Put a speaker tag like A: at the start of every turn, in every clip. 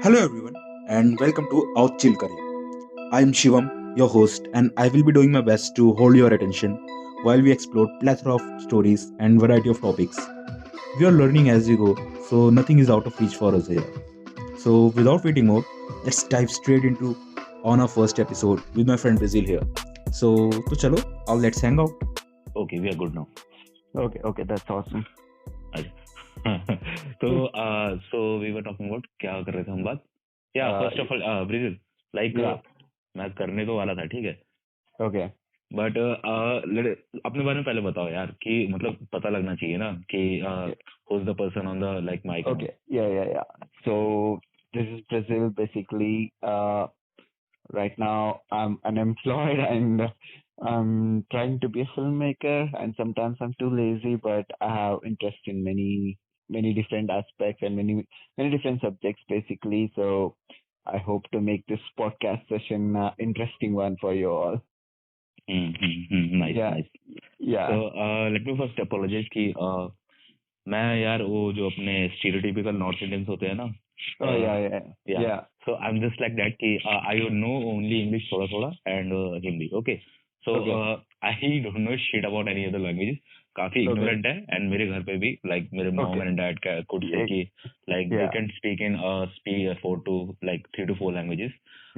A: Hello everyone and welcome to Aao Chill Karein. I am Shivam, your host, and I will be doing my best to hold your attention while we explore plethora of stories and variety of topics. We are learning as we go, so nothing is out of reach for us here. So without waiting more, let's dive straight into on our first episode with my friend Brizil here. So chalo, all let's hang out.
B: Okay, we are good now.
C: Okay, that's awesome.
B: अच्छा. So we were talking about क्या कर रहे थे हम बात. Yeah, first of all, Brazil, like
C: Yeah.
B: मैं करने तो वाला था, ठीक है.
C: Okay.
B: बट अपने बारे में पहले बताओ यार कि मतलब पता लगना चाहिए ना कि who's the person on the like mic.
C: Okay. Yeah. So this is Brazil basically. Right now I'm unemployed and I'm trying to be a filmmaker, and sometimes I'm too lazy, but I have interest in many different aspects and many different subjects basically. So I hope to make this podcast session interesting one for you all.
B: Nice,
C: Yeah.
B: nice.
C: Yeah.
B: So let me first apologize कि मैं यार वो जो अपने stereotypical North Indians होते हैं ना.
C: Oh yeah.
B: Yeah. So I'm just like that कि I know only English थोड़ा थोड़ा and Hindi. Okay. So
C: Okay.
B: I don't know shit about any other languages. काफी
C: Okay.
B: ignorant है, and मेरे घर पे भी like मेरे mom
C: Okay.
B: and dad could say
C: Yeah.
B: कि like they
C: Yeah.
B: can speak in four to like 3 to 4 languages,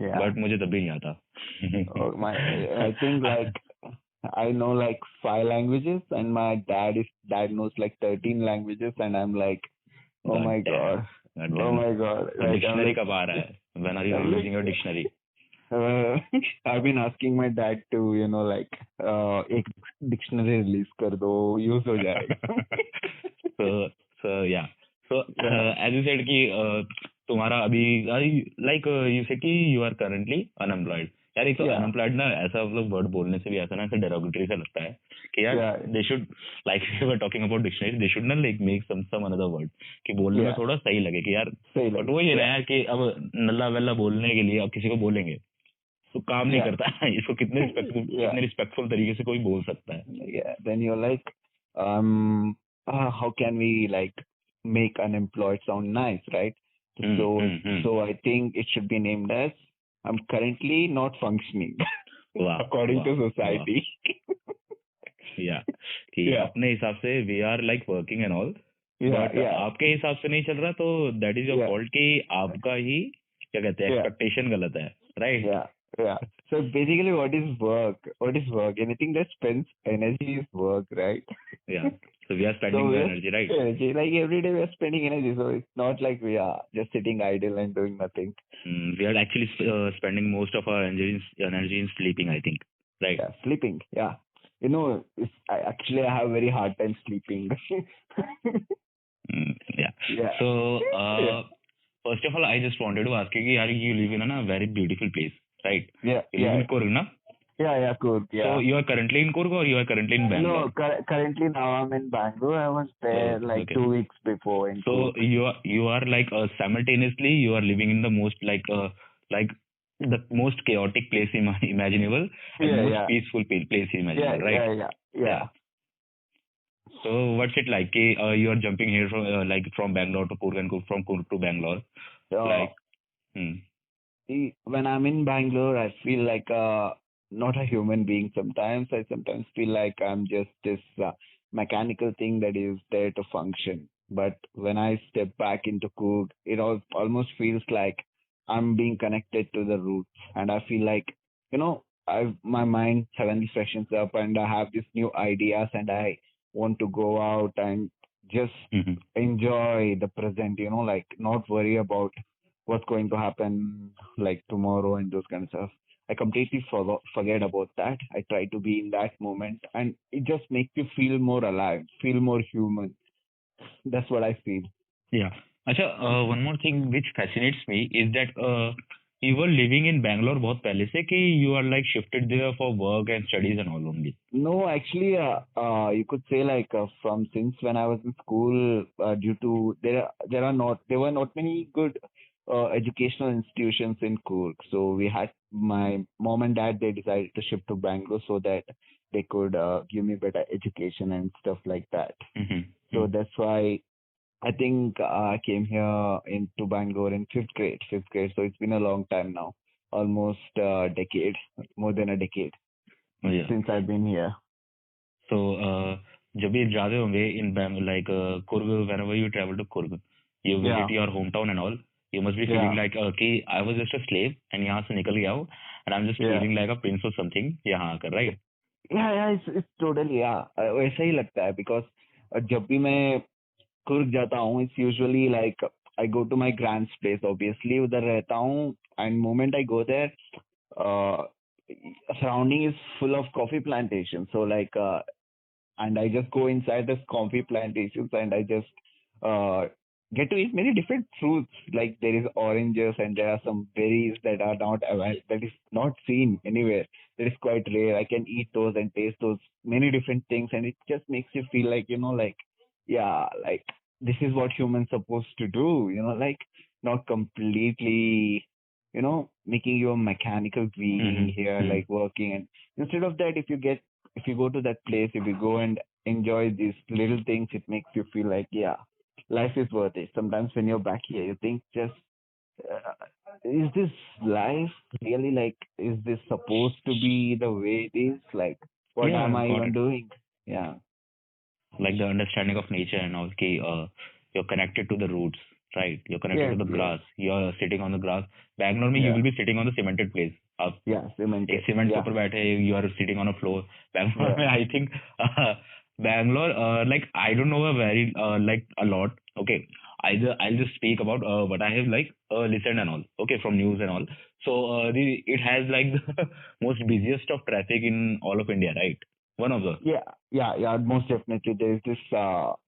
C: Yeah.
B: but मुझे तब भी नहीं आता.
C: I think like I know like 5 languages, and my dad knows like 13 languages, and I'm like, oh my God. Oh my God. Like,
B: Dictionary कब आ रहा है? When are you
C: I'm like-
B: using your dictionary?
C: I've been asking my dad to, like, एक dictionary release कर दो, use हो जाएगा.
B: So yeah. So as you said कि तुम्हारा अभी like you said कि you are currently unemployed. यार एक तो
C: Yeah.
B: unemployed ना ऐसा मतलब वर्ड बोलने से भी ऐसा ना ऐसा derogatory सा लगता है कि यार
C: Yeah.
B: they should like we were talking about dictionary, they should not like make some another word कि बोलने में
C: Yeah.
B: थोड़ा सही लगे कि यार.
C: सही
B: बट
C: लगे.
B: वो ये ना
C: Yeah.
B: यार कि अब नल्ला वेल्ला बोलने के लिए अब किसी को बोलेंगे तो काम नहीं
C: Yeah.
B: करता. इसको कितने रिस्पेक्टफुल तरीके से कोई बोल सकता है.
C: Yeah, then you're like, how can we like make unemployed sound nice, right? So I think it should be named as I'm currently not functioning
B: Wow,
C: according to
B: wow,
C: society.
B: या कि
C: Yeah.
B: अपने हिसाब से we are like working and all,
C: Yeah,
B: but
C: yeah,
B: आपके हिसाब से नहीं चल रहा तो that is your
C: Yeah.
B: Fault कि आपका ही क्या कहते हैं
C: Yeah.
B: एक्सपेक्टेशन गलत है, right.
C: yeah. So basically, what is work? What is work? Anything that spends energy is work, right?
B: या so we are spending the energy, right.
C: Energy. Like every day we are spending energy, so it's not like we are just sitting idle and doing nothing.
B: We are actually spending most of our energy in sleeping, I think, right.
C: Yeah, sleeping. Yeah. Actually, I have very hard time sleeping.
B: Yeah.
C: Yeah.
B: So
C: Yeah.
B: first of all, I just wanted to ask you कि यार you live in a very beautiful place, right?
C: Yeah.
B: You live
C: Yeah.
B: in Coorg, na?
C: Yeah, Coorg. Yeah.
B: So you are currently in Coorg or you are currently in Bangalore?
C: No, currently now I'm in Bangalore. I was there
B: Oh,
C: like
B: okay.
C: 2 weeks before in
B: So
C: Coorg.
B: you are like simultaneously you are living in the most like the most chaotic place imaginable and
C: Yeah,
B: most
C: yeah.
B: peaceful place imaginable,
C: Yeah,
B: right?
C: yeah.
B: So what's it like? You are jumping here from like from Bangalore to Coorg and from Coorg to Bangalore.
C: So,
B: Like,
C: see, when I'm in Bangalore, I feel like not a human being sometimes. I sometimes feel like I'm just this mechanical thing that is there to function. But when I step back into Coorg, it almost feels like I'm being connected to the roots. And I feel like, my mind suddenly freshens up and I have these new ideas and I want to go out and just enjoy the present, like not worry about what's going to happen like tomorrow and those kind of stuff. I completely forget about that. I try to be in that moment, and it just makes you feel more alive, feel more human. That's what I feel.
B: yeah. Acha, one more thing which fascinates me is that you were living in Bangalore बहुत पहले से कि you are like shifted there for work and studies and all only?
C: No, actually, you could say like from since when I was in school, due to there were not many good educational institutions in Coorg. So we had my mom and dad. They decided to shift to Bangalore so that they could give me better education and stuff like that. So that's why I think I came here into Bangalore in fifth grade. Fifth grade, so it's been a long time now, almost a decade, more than a decade
B: Oh, yeah.
C: since I've been here.
B: So, जब भी जाते होंगे in like Coorg, whenever you travel to Coorg, you
C: Yeah,
B: visit your hometown and all, you must be feeling
C: yeah,
B: like कि I was just a slave and यहाँ से निकल गया हूँ and I'm just
C: yeah.
B: feeling like a prince or something यहाँ आकर, right?
C: Yeah, it's totally yeah. वैसा ही लगता है because जब भी मैं कुर्ग जाता हूँ, it's usually like I go to my grand's place. Obviously, उधर रहता हूँ, and moment I go there, uh, surrounding is full of coffee plantations. So like and I just go inside this coffee plantations and I just uh, get to eat many different fruits. Like there is oranges and there are some berries that are not that is not seen anywhere. That is quite rare. I can eat those and taste those many different things, and it just makes you feel like like yeah, like this is what humans supposed to do. Like not completely. Making you a mechanical being here,
B: Mm-hmm.
C: like working, and instead of that, if you go to that place, if you go and enjoy these little things, it makes you feel like, yeah, life is worth it. Sometimes when you're back here, you think just, is this life really like, is this supposed to be the way it is? Like, what
B: Yeah,
C: am I
B: got
C: even
B: it.
C: doing? Yeah.
B: Like the understanding of nature and all, कि you're connected to the roots, right? You're connected to
C: Yes,
B: the
C: yes.
B: grass. You're sitting on the grass. Bangalore में you
C: Yeah.
B: will be sitting on the cemented place. आप
C: Yeah.
B: एक
C: Cemented.
B: Cement के
C: Yeah.
B: ऊपर बैठे, you are sitting on a floor. Bangalore
C: Yeah.
B: में I think Bangalore, like I don't know a very like a lot. Okay, I'll just speak about what I have like listened and all. Okay, from news and all. So it has like the most busiest of traffic in all of India, right? One of the.
C: Yeah, yeah. Most definitely, there is this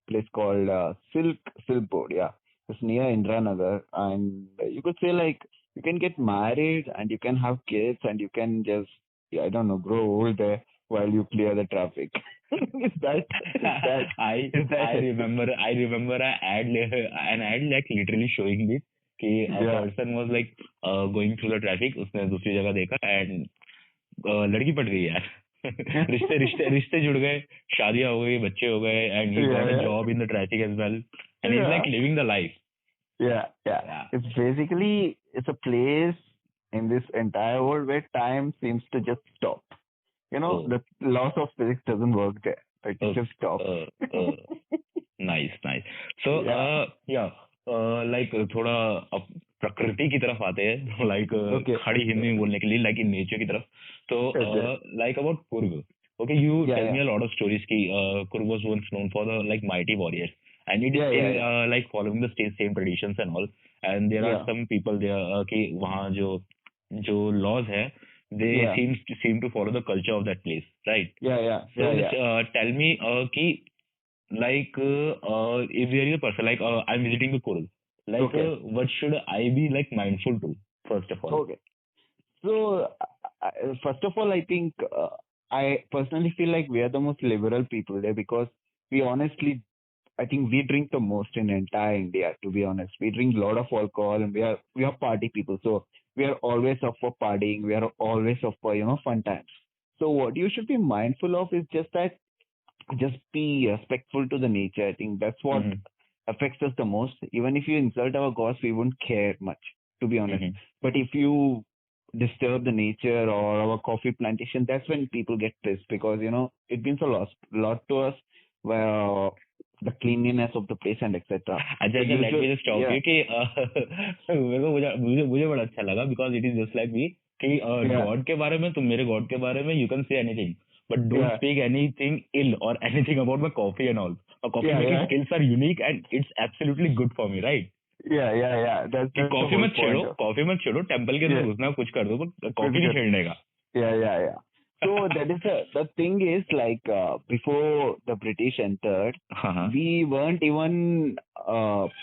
C: place called Silk Board. Yeah, it's near Indranagar, and you could say like you can get married and you can have kids and you can just yeah, I don't know, grow old there while you clear the traffic. is that is that
B: I
C: is
B: I
C: that?
B: remember I remember an ad like literally showing this कि a
C: Yeah,
B: person was like going through the traffic, उसने दूसरी जगह देखा and लड़की पट गई यार. रिश्ते रिश्ते रिश्ते जुड़ गए, शादियां हो गई, बच्चे हो गए and he got a
C: yeah,
B: job in the traffic as well and he's
C: yeah,
B: like living the life.
C: yeah.
B: Yeah.
C: It's basically it's a place in this entire world where time seems to just stop.
B: Oh,
C: The laws of physics doesn't work there. It
B: uh,
C: just stops.
B: uh, uh, nice nice. So
C: Yeah.
B: या like थोड़ा अब प्रकृति की तरफ आते हैं, like
C: Okay.
B: खड़ी हिंदी में बोलने के लिए, लाइक इन नेचर की तरफ. तो
C: Okay.
B: Like about Coorg, okay, you
C: Yeah,
B: tell me
C: yeah.
B: A lot of stories की Coorg was once known for the like mighty warriors and it is
C: Yeah,
B: still
C: yeah, yeah.
B: like following the same traditions and all, and there are
C: Yeah.
B: some people there कि वहाँ जो जो laws है, they
C: Yeah.
B: seem to follow the culture of that place, right?
C: Yeah, yeah.
B: So
C: Yeah, yeah.
B: just tell me कि like if there is a person like I'm visiting the Coorg, like
C: Okay.
B: what should I be like mindful to first of all?
C: Okay. So, first of all, I think I personally feel like we are the most liberal people there because we honestly, I think we drink the most in entire India. To be honest, we drink a lot of alcohol and we are party people. So we are always up for partying. We are always up for fun times. So what you should be mindful of is just that just be respectful to the nature. I think that's what
B: Mm-hmm.
C: affects us the most. Even if you insult our gods, we wouldn't care much, to be honest.
B: Mm-hmm.
C: But if you disturb the nature or our coffee plantation, that's when people get pissed because it means a lot to us. Where the cleanliness of the place and etc.
B: अच्छा
C: So
B: अच्छा, let me
C: usually,
B: just stop
C: yeah,
B: you कि मेरे को मुझे मुझे मुझे बड़ा अच्छा लगा because it is just like me कि
C: yeah,
B: गॉड के बारे में, तुम मेरे गॉड के बारे में you can say anything but don't
C: yeah,
B: speak anything ill और anything about my coffee and all. Coffee
C: yeah,
B: making
C: yeah,
B: skills are unique and it's absolutely good for me, right?
C: yeah.
B: कि
C: That's the
B: coffee
C: whole
B: मत छेड़ो,
C: point of
B: coffee मत छेड़ो, temple के अंदर
C: yeah.
B: घुसना कुछ कर दो बट कॉफी नहीं
C: Physical.
B: छेड़ने का.
C: Yeah. So that is the thing is like before the British entered,
B: हाँ हाँ.
C: we weren't even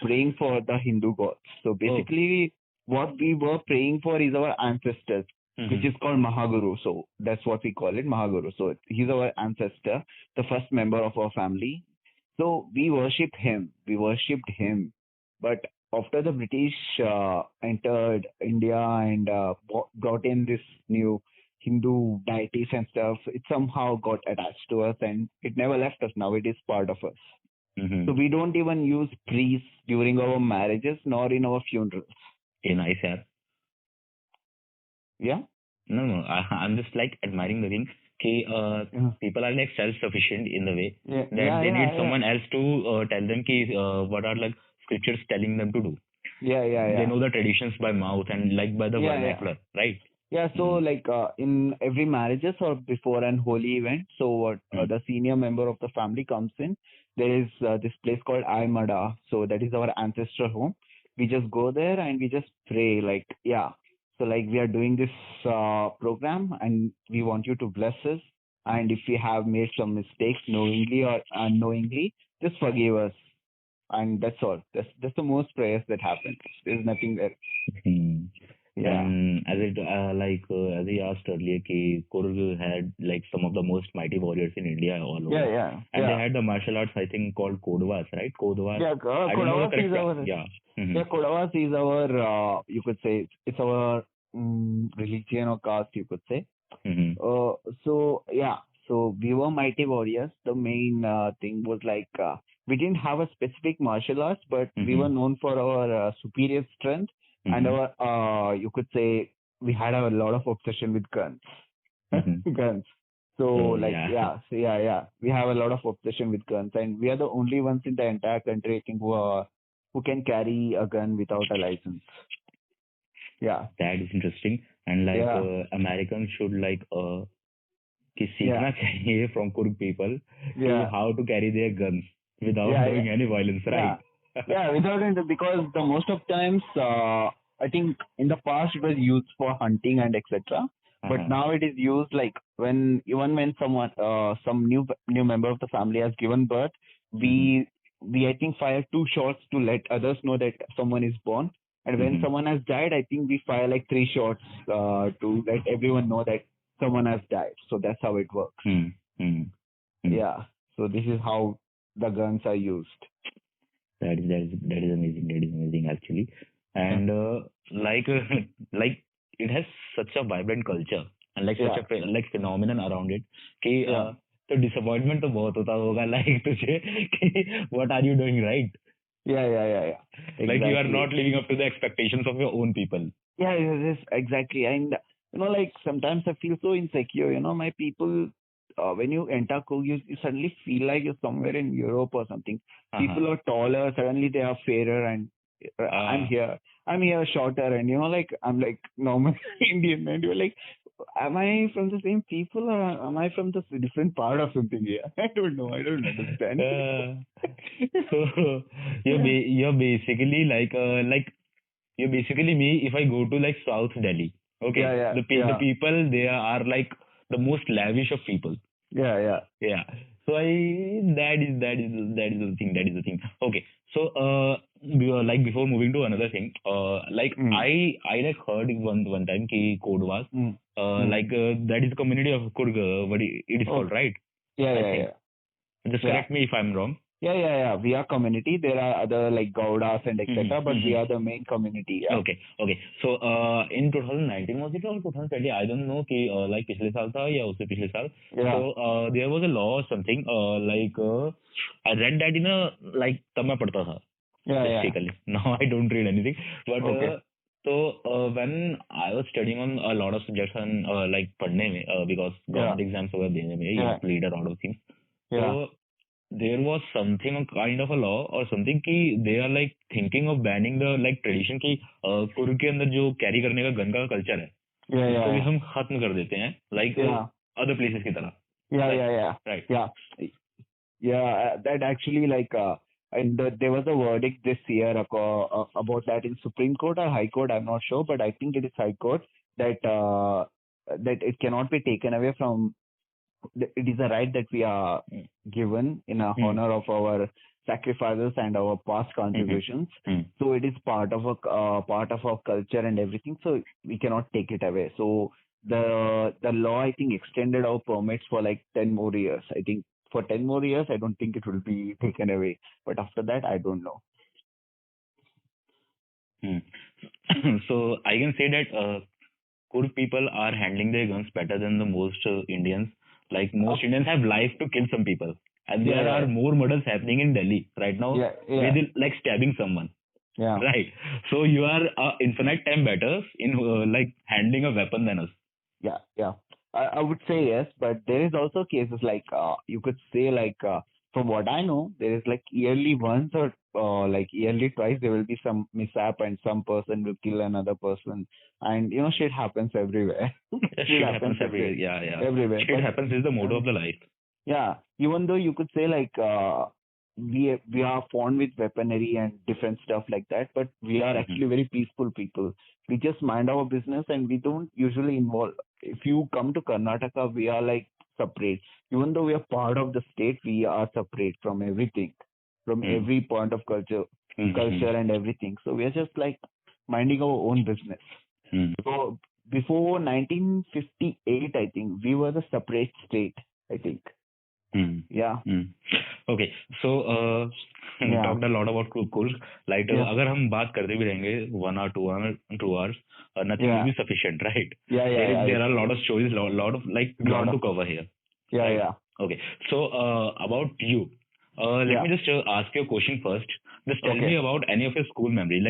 C: praying for the Hindu gods. So
B: Oh.
C: basically, what we were praying for is our ancestors, which
B: Mm-hmm.
C: is called Mahaguru. So that's what we call it, Mahaguru. So he's our ancestor, the first member of our family. So we worship him. We worshipped him. But after the British entered India and brought in this new Hindu deities and stuff, it somehow got attached to us and it never left us. Now it is part of us.
B: Mm-hmm.
C: So we don't even use priests during our marriages nor in our funerals.
B: Nice, yeah.
C: Yeah.
B: No, no. I'm just like admiring the thing. Ki,
C: Yeah.
B: people are like self-sufficient in the way
C: Yeah.
B: that
C: Yeah.
B: they need
C: Yeah.
B: someone else to tell them ki, what are like scriptures telling them to do.
C: Yeah. Yeah.
B: They
C: Yeah.
B: know the traditions by mouth and like by the
C: Yeah. Yeah.
B: vernacular, right?
C: Yeah, so
B: Mm.
C: like in every marriages or before an holy event, so what
B: Mm.
C: the senior member of the family comes in. There is this place called Aimada, so that is our ancestral home. We just go there and we just pray, like yeah. So like we are doing this program and we want you to bless us. And if we have made some mistakes knowingly or unknowingly, just forgive us. And that's all. That's the most prayers that happen. There's nothing there.
B: Hmm.
C: Yeah.
B: And as he asked earlier, ki Coorg had like some of the most mighty warriors in India all
C: Yeah,
B: over,
C: yeah,
B: and they
C: yeah.
B: had the martial arts I think called Kodwas, right? Kodwas.
C: Yeah,
B: I don't know the
C: Kodavas
B: correct.
C: is our
B: Yeah. Mm-hmm.
C: yeah, Kodavas is our you could say it's our religion or caste you could say.
B: Mm-hmm.
C: So yeah, so we were mighty warriors. The main thing was like we didn't have a specific martial arts, but we
B: Mm-hmm.
C: were known for our superior strength and
B: Mm-hmm.
C: our you could say we had a lot of obsession with guns.
B: Mm-hmm.
C: Guns. So
B: So
C: like
B: yeah,
C: yeah, we have a lot of obsession with guns, and we are the only ones in the entire country I think who can carry a gun without a license. Yeah,
B: that is interesting. And like
C: yeah,
B: Americans should like कि
C: yeah,
B: सीखना चाहिए from Coorg people कि
C: yeah,
B: how to carry their guns without
C: yeah,
B: doing any violence,
C: yeah,
B: right?
C: yeah. Without it, because the most of times I think in the past it was used for hunting and etc. But
B: Uh-huh.
C: now it is used like when even when someone some new member of the family has given birth,
B: Mm-hmm.
C: we I think fire two shots to let others know that someone is born. And when
B: Mm-hmm.
C: someone has died, I think we fire like three shots to let everyone know that someone has died. So that's how it works.
B: Mm-hmm. Mm-hmm.
C: Yeah. So this is how the guns are used.
B: That is amazing. That is amazing actually.
C: Yeah.
B: And like like it has such a vibrant culture and like such
C: Yeah.
B: a like phenomenon around it कि
C: Yeah.
B: तो disappointment तो बहुत होता होगा like तुझे कि what are you doing, right?
C: Yeah. Yeah. Yeah. Yeah.
B: Like you are
C: Exactly.
B: not living up to the expectations of your own people.
C: Yeah. Yes. Exactly. And like sometimes I feel so insecure. My people. When you enter Coorg, you suddenly feel like you're somewhere in Europe or something.
B: Uh-huh.
C: People are taller. Suddenly they are fairer, and I'm
B: Uh,
C: here. I'm here shorter, and like I'm like normal Indian, and you're like, am I from the same people or am I from the different part of something here? I don't know. I don't understand.
B: uh, so
C: Yeah.
B: you're basically like you're basically me if I go to like South Delhi. Okay,
C: Yeah, yeah,
B: the
C: yeah,
B: people they are like the most lavish of people.
C: yeah, yeah,
B: Yeah. So that is the thing. That is the thing. Okay. So like before moving to another thing, like
C: mm,
B: I like heard one time ki code was
C: mm, mm.
B: like that is community of Coorg, what it is
C: Oh,
B: called, right?
C: yeah,
B: I
C: yeah,
B: think.
C: yeah,
B: Just
C: yeah,
B: correct me if I'm wrong.
C: yeah, yeah, yeah. We are community. There are other like Gaudas and etc. But we
B: Mm-hmm.
C: are the main community. Yeah,
B: Okay, okay. So in 2019 was it or 2020? I don't know कि like पिछले साल था या उससे पिछले साल. So
C: yeah,
B: there was a law or something like I read that in a like तब मैं पढ़ता था
C: yeah, yeah.
B: basically. Now I don't read anything. But
C: Okay.
B: so when I was studying on a lot of subjects on like पढ़ने में because
C: Yeah,
B: government exams वगैरह देने में you
C: yeah,
B: have to read a lot of things. So
C: yeah,
B: there was something a kind of a law or something कि they are like thinking of banning the like tradition कि कुर्ग के अंदर जो carry करने का gun का culture है
C: yeah,
B: उसको भी
C: yeah,
B: हम खत्म कर देते हैं like
C: yeah,
B: other places की तरह
C: yeah,
B: right
C: yeah, yeah,
B: right
C: yeah, yeah. Yeah, that actually like and there was a verdict this year about that in Supreme Court or High Court. I'm not sure, but I think it is High Court that that it cannot be taken away from. It is a right that we are given in a
B: hmm.
C: honor of our sacrifices and our past
B: Mm-hmm.
C: contributions.
B: Hmm.
C: So it is part of our culture and everything. So we cannot take it away. So the law I think extended our permits for like 10 more years. I think for 10 more years I don't think it will be taken away. But after that I don't know.
B: Hmm. So I can say that Kurd people are handling their guns better than the most Indians. Like
C: Of
B: most Indians have life to kill some people. and
C: Yeah,
B: there
C: yeah,
B: are more murders happening in Delhi right now
C: yeah,
B: where
C: yeah,
B: they like stabbing someone,
C: yeah,
B: right? So you are infinite time better in like handling a weapon than us.
C: yeah, yeah. I would say yes, but there is also cases like you could say like from what I know, there is like yearly once or like yearly twice there will be some mishap and some person will kill another person, and shit happens everywhere. Shit
B: Shit
C: happens
B: happens everywhere. Yeah, yeah.
C: everywhere.
B: Shit
C: But
B: happens is the motto
C: uh,
B: of the life.
C: yeah, even though you could say like we are fond with weaponry and different stuff like that, but we are
B: Hmm.
C: actually very peaceful people. We just mind our business and we don't usually involve. If you come to Karnataka, we are like separate. Even though we are part of the state, we are separate from everything, from
B: Hmm.
C: every point of
B: Hmm.
C: culture and everything. So we are just like minding our own business.
B: Hmm.
C: So before 1958, I think we were the separate state. I think.
B: Hmm.
C: Yeah.
B: Hmm. Okay, so
C: Yeah.
B: talked a lot about Coorg. Like
C: Yeah.
B: अगर हम बात करते भी रहेंगे 1 or 2 hours, nothing will
C: Yeah.
B: be sufficient, right?
C: Yeah. Yeah. Yeah.
B: There
C: It's
B: are a lot
C: true.
B: of stories, lot of like
C: Lot
B: ground
C: of.
B: to cover here,
C: Yeah.
B: right?
C: Yeah.
B: Okay, so about you, let
C: Yeah.
B: me just ask you a question first. Just tell me
C: Okay.
B: about any of your school memory.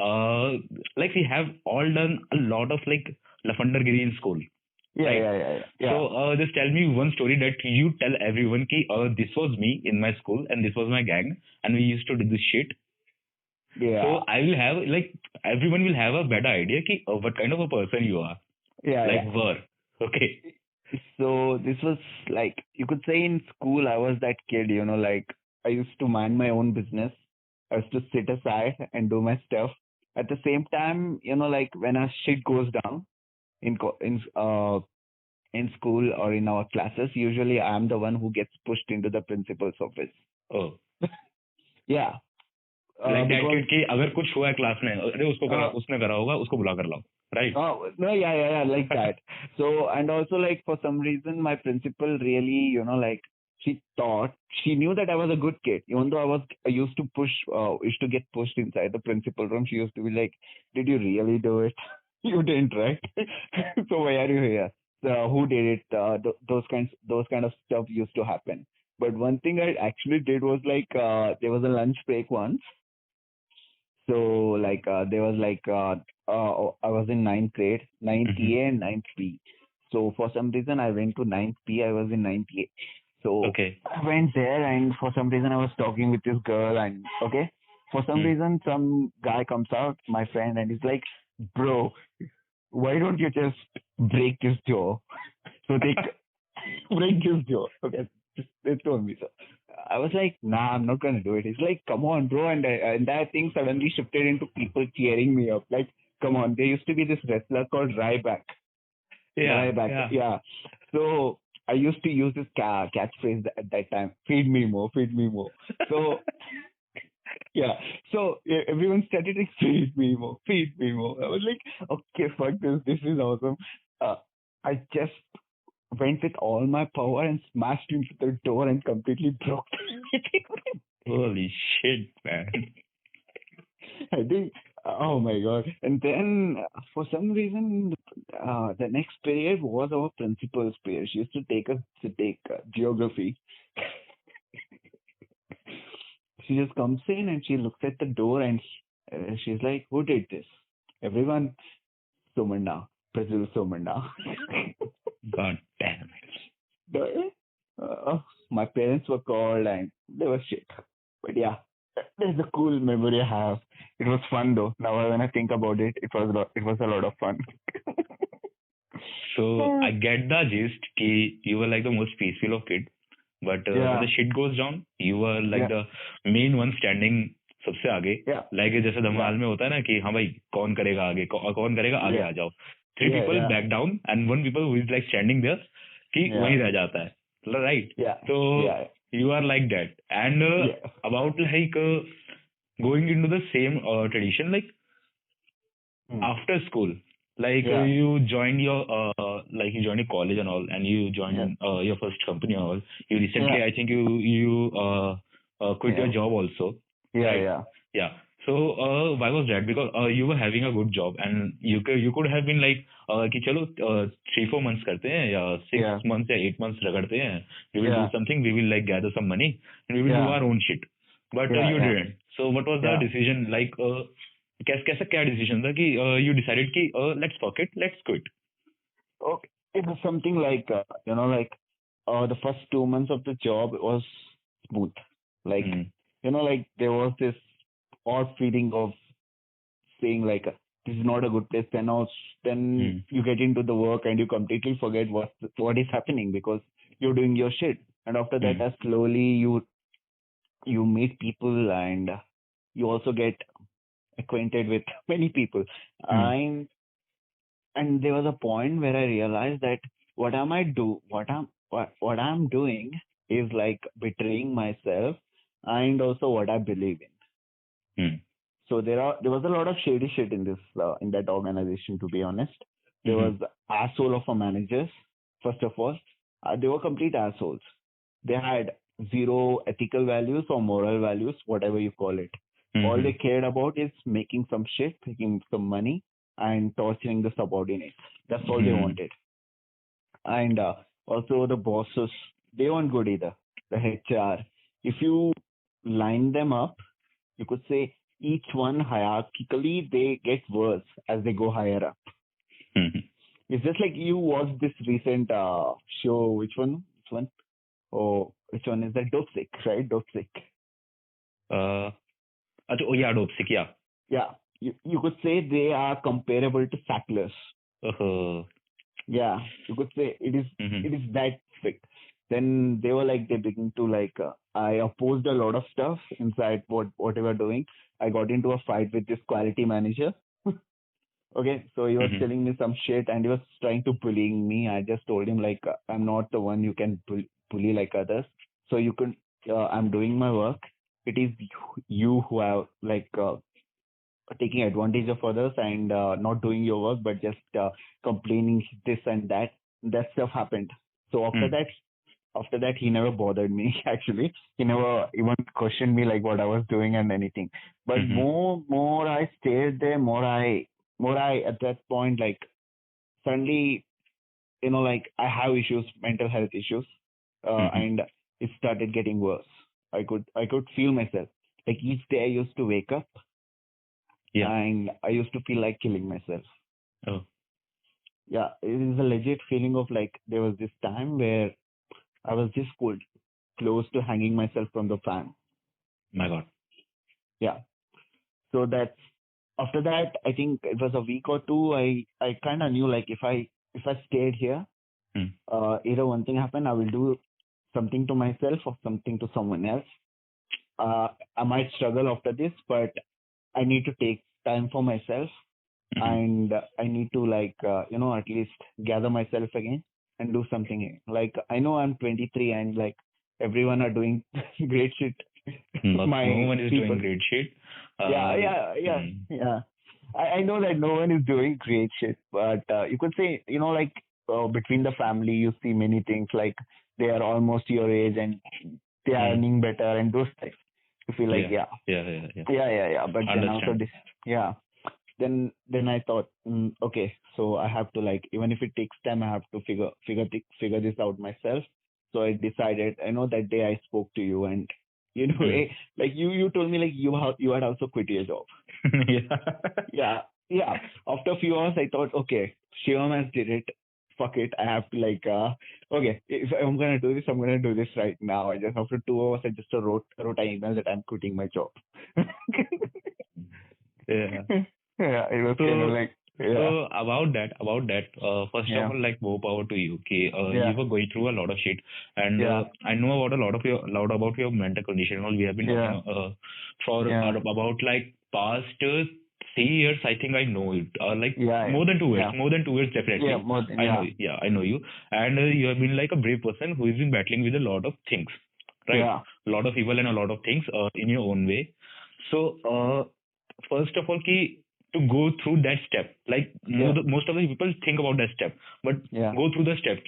B: Uh, like we have all done a lot of like lafandergiri in school,
C: Yeah.
B: right?
C: Yeah. Yeah. Yeah. Yeah.
B: So just tell me one story that you tell everyone ki this was me in my school and this was my gang and we used to do this shit.
C: Yeah.
B: So I will have like everyone will have a better idea ki what kind of a person you are,
C: Yeah.
B: like
C: Yeah.
B: were. Okay.
C: So this was like you could say in school I was that kid, like I used to mind my own business. I used to sit aside and do my stuff. At the same time, like when our shit goes down in school or in our classes, usually I'm the one who gets pushed into the principal's office.
B: Oh,
C: Yeah,
B: like that
C: because
B: kid ki अगर कुछ हुआ है class में अरे उसको करा
C: uh,
B: उसने करा होगा उसको बुला कर लाओ, right?
C: oh no, yeah, yeah, yeah, like that. So and also like for some reason my principal really, like she knew that I was a good kid, even though I used to get pushed inside the principal room. She used to be like, "Did you really do it? You didn't, right? So why are you here? Who did it? Those kind of stuff used to happen." But one thing I actually did was like there was a lunch break once. So like there was like I was in ninth grade, ninth
B: Mm-hmm.
C: A and ninth B. So for some reason I went to ninth B. I was in ninth A. So
B: Okay.
C: I went there, and for some reason I was talking with this girl, and okay, for some
B: Hmm.
C: reason some guy comes out, my friend, and he's like, "Bro, why don't you just break this door?" So they break this door. Okay, they told me so. I was like, nah, I'm not gonna do it. He's like, come on, bro, and that thing suddenly shifted into people cheering me up. Like, come on. There used to be this wrestler called Ryback.
B: Yeah,
C: Ryback,
B: yeah.
C: yeah. So I used to use this catchphrase at that time. Feed me more, feed me more. So yeah. So everyone started like, feed me more, feed me more. I was like, okay, fuck this. This is awesome. Uh, I just went with all my power and smashed into the door and completely broke it.
B: Holy shit, man.
C: I think, oh my god. And then for some reason, the next period was our principal's period. She used to take us to take geography. She just comes in and she looks at the door and she's like, "Who did this?" Everyone, Sumanda, Brazil Sumanda.
B: God damn
C: The- my parents were called and they were shit. But yeah, that's a cool memory I have. It was fun though. Now when I think about it, it was a lot of fun.
B: So I get the gist कि you were like the most peaceful of kid, but when
C: Yeah,
B: the shit goes down, you were like
C: yeah,
B: the main one standing सबसे आगे.
C: yeah,
B: Like जैसे
C: yeah,
B: धमाल में होता है ना कि हाँ भाई कौन करेगा आगे कौन करेगा आगे
C: yeah,
B: आ जाओ. Three
C: yeah,
B: people
C: yeah,
B: back down and one people who is like standing there कि
C: yeah,
B: वहीं रह जाता है. Right?
C: yeah,
B: So
C: yeah,
B: you are like that. And
C: yeah.
B: about like going into the same tradition, like
C: Hmm.
B: after school, like
C: Yeah,
B: you joined your college and all, and you
C: yeah,
B: joined your first company and all. You
C: yeah,
B: recently, I think you quit your
C: yeah,
B: job also,
C: yeah,
B: right?
C: yeah.
B: Yeah. So, why was that? Because you were having a good job, and you could have been like कि चलो 3-4 months करते हैं या six
C: Yeah,
B: months या 8 months रगड़ते हैं. We will do
C: yeah,
B: something. We will like gather some money and we will do
C: yeah,
B: our own shit. But
C: yeah,
B: you
C: yeah,
B: didn't. So what was the
C: yeah.
B: decision like? कैसा क्या decision था कि you decided कि let's fuck it, let's quit.
C: Okay, it was something like like the first 2 months of the job was smooth. Like
B: Hmm.
C: like there was this odd feeling of saying like this is not a good place. Then
B: Hmm.
C: you get into the work and you completely forget what is happening because you're doing your shit. And after that,
B: Hmm.
C: slowly you meet people and you also get acquainted with many people.
B: Hmm.
C: And there was a point where I realized that what am I do what I'm doing is like betraying myself and also what I believe in.
B: Hmm.
C: So there was a lot of shady shit in this in that organization. To be honest, there
B: Hmm.
C: was asshole of a managers. First of all, they were complete assholes. They had zero ethical values or moral values, whatever you call it. All
B: Hmm.
C: they cared about is making some shit, making some money, and torturing the subordinates. That's all they
B: Hmm.
C: wanted. And also the bosses, they weren't good either. The HR, if you line them up, you could say each one hierarchically they get worse as they go higher up.
B: Hmm.
C: It's just like you watched this recent show. Which one? Which one? Oh, which one is that? Dope Sick, right? Dope Sick.
B: Uh, oh yeah, dope sick, yeah.
C: Yeah, you could say they are comparable to Sacklers.
B: Uh,
C: Yeah, you could say
B: hmm.
C: it is that strict. Then they were like they begin to like I opposed a lot of stuff inside what they were doing. I got into a fight with this quality manager. Okay, so he was
B: Hmm.
C: telling me some shit and he was trying to bullying me. I just told him like I'm not the one you can bully like others. So you can I'm doing my work. It is you who are like taking advantage of others and not doing your work, but just complaining this and that. That stuff happened. So
B: Hmm.
C: after that, he never bothered me. Actually, he never even questioned me like what I was doing and anything. But
B: Hmm.
C: more I stayed there, more I at that point like suddenly like I have issues, mental health issues,
B: Hmm.
C: and it started getting worse. I could feel myself like each day I used to wake up
B: Yeah.
C: and I used to feel like killing myself.
B: Oh
C: Yeah, it is a legit feeling of like there was this time where I was just close to hanging myself from the fan.
B: my God.
C: Yeah. So that's after that, I think it was a week or two. I kind of knew like if I stayed here,
B: Hmm.
C: either one thing happened, I will do something to myself or something to someone else. Uh, I might struggle after this, but I need to take time for myself
B: Hmm.
C: and I need to like at least gather myself again and do something. Like I know I'm 23 and like everyone are doing great shit.
B: Not, no
C: My
B: one is doing
C: people.
B: great shit.
C: Yeah,
B: Uh,
C: yeah, yeah,
B: hmm.
C: yeah. I know that no one is doing great shit, but you could say like between the family you see many things like they are almost your age and they are
B: Hmm.
C: earning better and those types. You feel like
B: Yeah. Yeah. Yeah. Yeah.
C: yeah. But then also
B: Understand.
C: this, yeah, then I thought, okay, so I have to like even if it takes time, I have to figure this out myself. So I decided. I know that day I spoke to you, and
B: Hmm.
C: like you told me like you had also quit your job.
B: Yeah.
C: Yeah, yeah. After a few hours, I thought, okay, Shivam has did it. Fuck it, I have to like okay, if I'm gonna do this, I'm gonna do this right now. I just after 2 hours, I just wrote an email that I'm quitting my job.
B: Yeah.
C: Yeah, it was kind of
B: So,
C: like, yeah,
B: about that, first of
C: yeah,
B: all, like more power to you. Okay, you
C: yeah,
B: were going through a lot of shit, and
C: yeah,
B: I know about lot about your mental condition. And all we have been talking
C: yeah,
B: for
C: yeah,
B: about like past 3 years. I think I know it. Like
C: yeah, yeah,
B: more than 2 years
C: yeah,
B: definitely.
C: more than,
B: I know,
C: yeah,
B: yeah, I know you, and you have been like a brave person who has been battling with a lot of things, right?
C: yeah,
B: A lot of people and a lot of things in your own way. So, first of all, key to go through that step. Like
C: yeah,
B: most of the people think about that step, but
C: yeah,
B: go through the step.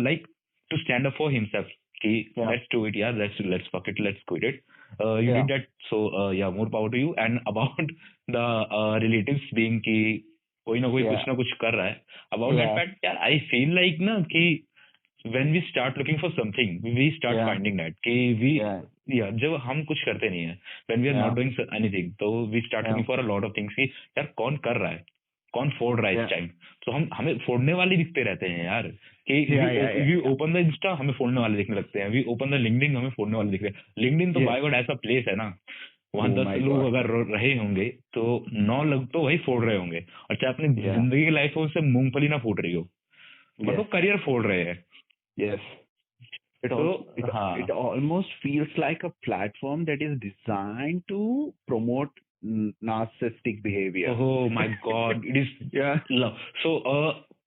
B: Like to stand up for himself. कि
C: Yeah.
B: let's do it, yeah, let's fuck it, let's quit it. You
C: Yeah.
B: did that, so yeah, more power to you. And about the relatives being कि कोई ना कोई
C: Yeah.
B: कुछ ना कुछ कर रहा है, about that
C: Yeah.
B: fact, यार I feel like ना कि when we start looking for something, we start
C: Yeah.
B: finding that कि we
C: Yeah.
B: yeah, जब हम कुछ करते नहीं है, when we are not
C: Yeah.
B: doing anything, तो we start
C: Yeah.
B: looking for a lot of things कि यार कौन कर रहा है, कौन फोड़ रहा है इस
C: Yeah.
B: टाइम. तो हम हमें फोड़ने वाले दिखते रहते हैं यार कि
C: Yeah.
B: we open the Insta, हमें फोड़ने वाले दिखने लगते हैं, we open the LinkedIn, हमें फोड़ने वाले दिख रहे हैं. LinkedIn तो
C: Yeah.
B: बाय गॉड ऐसा प्लेस है ना, वहाँ
C: Oh
B: 10
C: my
B: लोग
C: God.
B: अगर रहे होंगे तो 9 लोग तो वही फोड़ रहे होंगे, और चाहे अपनी
C: Yeah.
B: जिंदगी की लाइफ में उससे मूंगफली ना फूट रही हो, बट वो
C: Yes.
B: करियर फोड़ रहे हैं.
C: Yes. It
B: So,
C: also
B: हाँ.
C: it almost feels like a platform that is designed to promote narcissistic behavior.
B: Oh my God, it is.
C: Yeah.
B: So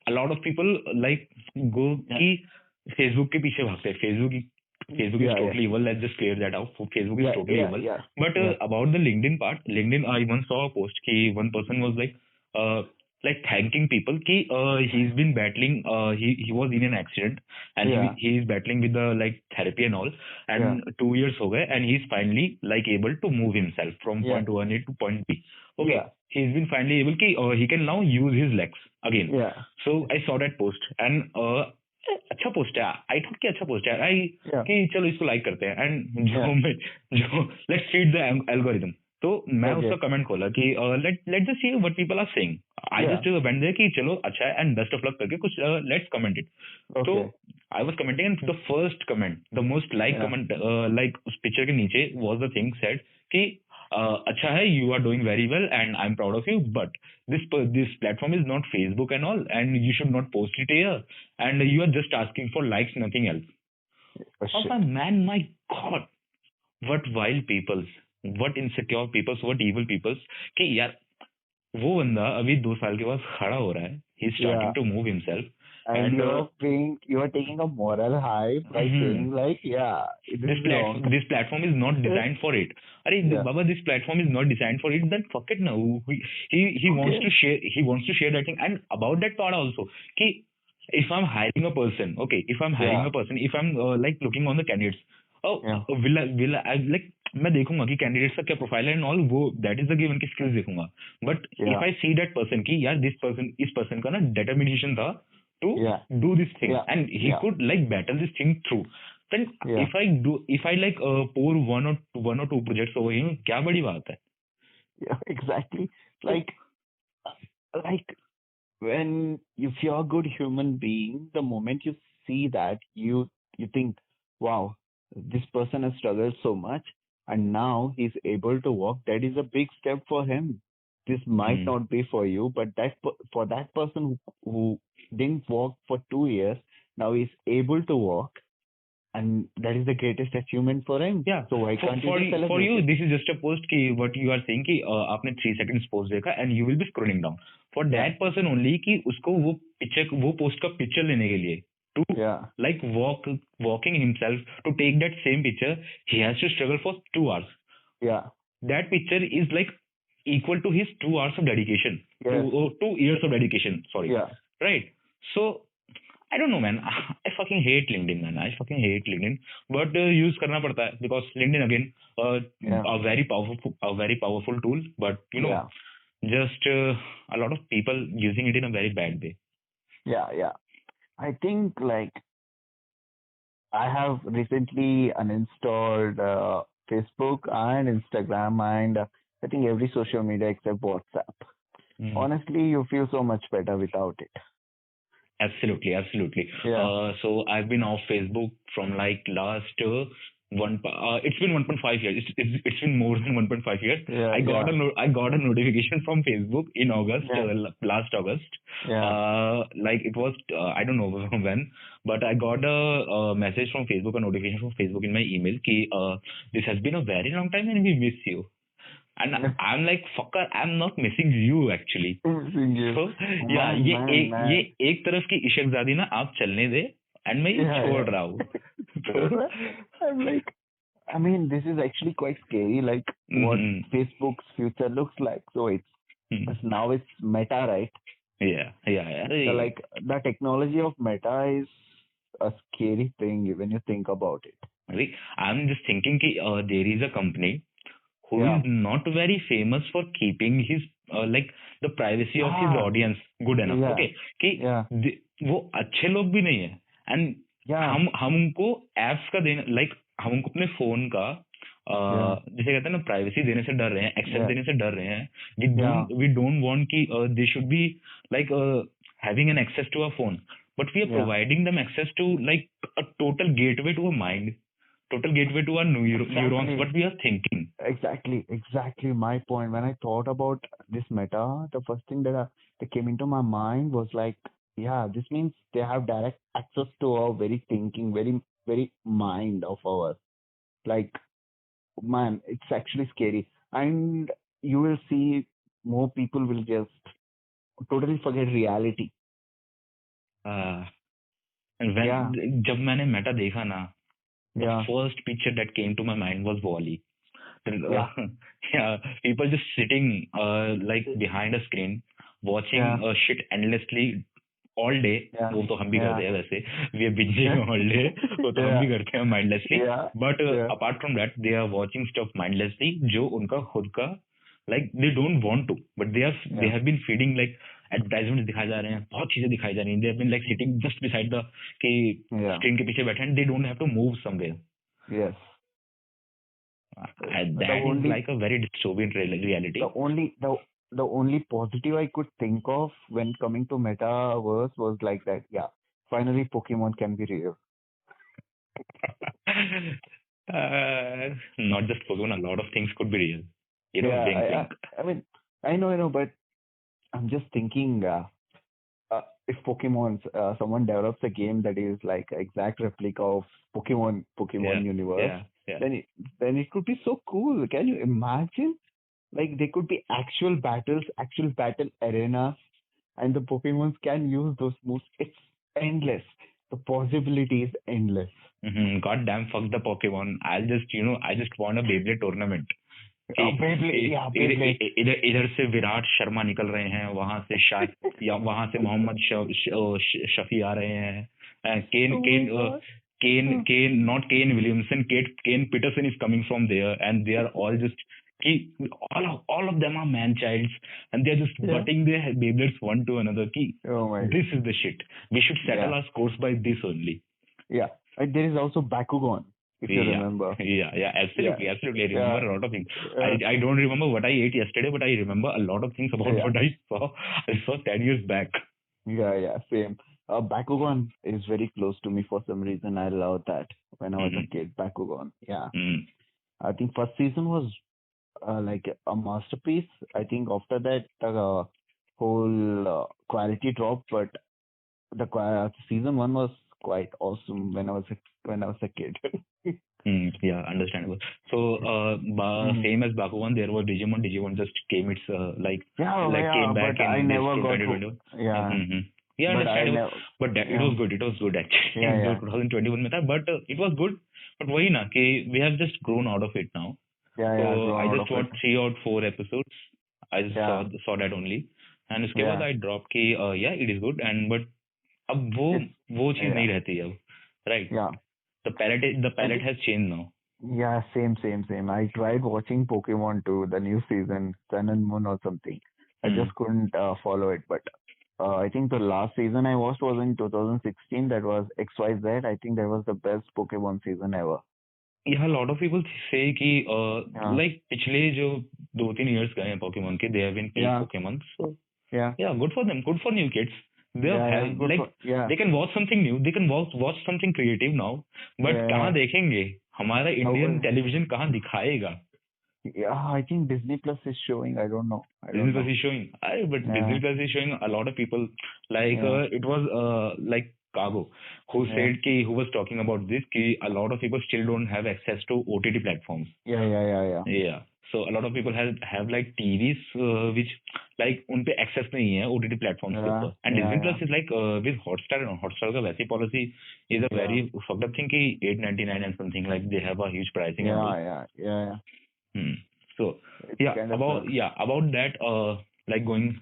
B: a lot of people like go
C: Yeah.
B: कि Facebook के पीछे भागते हैं. Facebook is
C: Yeah,
B: totally evil. Let's just clear that out. Facebook is
C: Yeah,
B: totally
C: yeah,
B: evil.
C: yeah.
B: But
C: Yeah.
B: about the LinkedIn part, LinkedIn, I once saw a post कि one person was like thanking people कि he's been battling, he was in an accident, and
C: Yeah.
B: he is battling with the like therapy and all, and 2 years हो गए, and he's finally like able to move himself from
C: Yeah.
B: point 1A to point B. Okay,
C: Yeah.
B: he's been finally able कि he can now use his legs again.
C: Yeah.
B: So I saw that post, and अच्छा post है. I thought कि अच्छा post है, आई
C: Yeah.
B: कि चलो इसको like करते हैं, एंड
C: Yeah.
B: जो लेट्स फीड द एल्गोरिथम. तो मैं
C: Okay.
B: उसका कमेंट खोला कि let just see what people are saying. I
C: Yeah.
B: Just went there कि चलो अच्छा है एंड बेस्ट ऑफ लक करके कुछ लेट्स कमेंट इट. तो
C: Okay.
B: I was commenting, and the first comment, the most like
C: Yeah.
B: Comment like उस picture के नीचे वाज द थिंग सेड कि अच्छा है, you are doing very well and I am proud of you, but this platform is not Facebook and all, and you should not post it here, and you are just asking for likes, nothing else.
C: Oh,
B: Oh
C: shit.
B: my man, my God, what wild peoples, what insecure peoples, what evil peoples कि यार वो बंदा अभी 2 साल के बाद खड़ा हो रहा है, he is starting
C: Yeah.
B: to move himself,
C: And you are taking a moral high by saying like, yeah, this is wrong.
B: this platform is not designed for it. अरे
C: Yeah.
B: Baba, this platform is not designed for it. Then fuck it now. He wants
C: Okay.
B: to share. He wants to share that thing. And about that part also, कि if I'm hiring a person, okay, if I'm hiring
C: Yeah.
B: a person, if I'm like looking on the candidates, oh,
C: Yeah.
B: will I like मैं देखूंगा कि candidates का क्या profile है and all, वो that is the given की skills देखूंगा. But
C: Yeah.
B: If I see that person कि यार इस पर्सन का ना डिटर्मिनेशन था to
C: Yeah.
B: do this thing,
C: Yeah.
B: and he
C: Yeah.
B: could like battle this thing through, then
C: Yeah.
B: if I like pour one or two projects over him, क्या बड़ी बात है.
C: Yeah, exactly. Like when if you're a good human being, the moment you see that, you think, wow, this person has struggled so much, and now he's able to walk. That is a big step for him. This might not be for you, but for that person who didn't walk for 2 years, now he's able to walk, and that is the greatest achievement for him.
B: Yeah.
C: So why can't you just
B: For
C: celebrate
B: you,
C: it?
B: this is just a post कि what you are saying कि आपने 3 seconds post देखा and you will be scrolling down. For
C: Yeah.
B: that person only कि उसको वो post का picture लेने के लिए to
C: Yeah.
B: like walking himself to take that same picture, he has to struggle for 2 hours.
C: Yeah.
B: That picture is like equal to his 2 hours of dedication.
C: Yes.
B: 2 years of dedication. Sorry.
C: Yeah.
B: Right. So I don't know, man. I fucking hate LinkedIn, man. I fucking hate LinkedIn. But use करना पड़ता है because LinkedIn again,
C: Yeah.
B: a very powerful tool. But you know,
C: Yeah.
B: just a lot of people using it in a very bad way.
C: Yeah. Yeah. I think like I have recently uninstalled Facebook and Instagram and I think every social media except WhatsApp. Honestly, you feel so much better without it.
B: Absolutely.
C: Yeah.
B: So I've been off Facebook from like last it's been 1.5 years. It's been more than 1.5 years.
C: Yeah,
B: I got a notification from Facebook in August,
C: Yeah.
B: last August.
C: Yeah.
B: Like it was I don't know when, but I got a message from Facebook, a notification from Facebook in my email कि this has been a very long time and we miss you. And I'm like, fucker, I'm not missing you actually.
C: Missing you.
B: So yeah, ये एक तरफ की इश्कज़ादी ना आप चलने दे, and मैं ये छोड़ रहा हूँ.
C: I'm like, I mean, this is actually quite scary, like what Facebook's future looks like. So now it's Meta, right?
B: Yeah.
C: So like the technology of Meta is a scary thing when you think about it.
B: Like, I'm just thinking कि, there is a company who
C: Yeah.
B: is not very famous for keeping his like the privacy of his
C: Yeah.
B: audience good enough.
C: Yeah.
B: Okay, कि
C: Yeah.
B: वो अच्छे लोग भी नहीं है, and
C: Yeah.
B: हम उनको एप्स का देना, लाइक हम उनको अपने फोन का
C: Yeah.
B: जिसे कहते हैं ना प्राइवेसी देने से डर रहे हैं, एक्सेस
C: Yeah.
B: देने से डर रहे हैं.
C: Yeah.
B: We don't want कि they should be like having an access to a phone, but we are
C: Yeah.
B: providing them access to like a total gateway to a mind, total gateway to our neurons,
C: Exactly.
B: what we are thinking.
C: Exactly my point. When I thought about this meta, the first thing that came into my mind was like, yeah, this means they have direct access to our very thinking, very mind of ours. Like, man, it's actually scary. And you will see more people will just totally forget reality.
B: Uh, and when
C: Yeah.
B: जब मैंने Meta देखा ना, the
C: Yeah.
B: first picture that came to my mind was Wall-E.
C: Yeah.
B: Yeah, people just sitting like behind a screen watching
C: Yeah.
B: shit endlessly all day.
C: Yeah.
B: वो तो हम भी
C: Yeah.
B: करते हैं वैसे, we are binging all day, वो तो हम भी
C: Yeah.
B: करते हैं mindlessly.
C: Yeah.
B: But
C: Yeah.
B: apart from that, they are watching stuff mindlessly जो उनका खुद का like they don't want to, but they
C: Yeah.
B: have been feeding like advertisements दिखाए जा रहे हैं, बहुत चीजें दिखाई जा रही हैं. They have been like sitting just beside the कि
C: Yeah.
B: screen के पीछे बैठे हैं, they don't have to move somewhere.
C: Yes. The
B: That is
C: only
B: like a very dystopian reality.
C: the only positive I could think of when coming to metaverse was like that. Yeah, finally Pokemon can be real.
B: Not just Pokemon, a lot of things could be real. You know,
C: Yeah,
B: wink.
C: I mean, I know, but I'm just thinking, if Pokemon, someone develops a game that is like exact replica of Pokemon
B: Yeah,
C: universe,
B: yeah.
C: then it could be so cool. Can you imagine? Like, there could be actual battles, actual battle arenas, and the Pokemons can use those moves. It's endless. The possibility is endless.
B: God damn, fuck the Pokemon. I just want a Beyblade tournament.
C: Beyblade.
B: इधर से विराट शर्मा निकल रहे हैं, वहां से शायद या वहां से मोहम्मद शफी आ रहे हैं, Kane, not Kane Williamson, Kane Peterson is coming from there, and they are all just all of them are man childs, and they are just butting their Beyblades one to another. This is the shit. We should settle our scores by this only.
C: Yeah, and there is also Bakugan, if you remember.
B: Yeah, absolutely. I remember a lot of things. I don't remember what I ate yesterday, but I remember a lot of things about what I saw. I saw 10 years back.
C: Yeah, same. Bakugan is very close to me for some reason. I love that when I was a kid. Bakugan, yeah. I think first season was like a masterpiece. I think after that the whole quality dropped, but the season one was quite awesome when I was a kid.
B: Yeah, understandable. So, same as Bakugan, there was Digimon. Digimon just came. It's came back
C: but
B: in
C: I never got
B: 2021.
C: Yeah,
B: understandable. But it was good. It was good actually.
C: Yeah.
B: 2021 में था, but it was good. But वही ना कि we have just grown out of it now. So I just watched 3 or 4 episodes. I just saw that only, and उसके बाद I dropped कि it is good, and but अब वो चीज नहीं रहती अब, right?
C: Yeah.
B: The palette has changed now.
C: Yeah, same. I tried watching Pokemon too, the new season, Sun and Moon or something. I just couldn't follow it, but I think the last season I watched was in 2016. That was XYZ. I think that was the best Pokemon season ever.
B: Yeah, a lot of people say कि like पिछले जो 2-3 years गए हैं Pokemon के, they have been peak Pokemon. So yeah, good for them. Good for new kids. They they can watch something new. They can watch something creative now. But कहाँ देखेंगे? हमारा Indian television कहाँ दिखाएगा?
C: Yeah, I think Disney Plus is showing. I don't know.
B: Disney Plus is showing. Disney Plus is showing a lot of people. Like it was like Cargo, who said who was talking about this, a lot of people still don't have access to OTT platforms. Yeah. So a lot of people have like TVs which like उन पे access नहीं है OTT platforms के ऊपर. And Disney Plus is like with Hotstar का वैसी policy is a very fucked up thing कि $8.99 and something, like they have a huge pricing.
C: Yeah.
B: So about that like going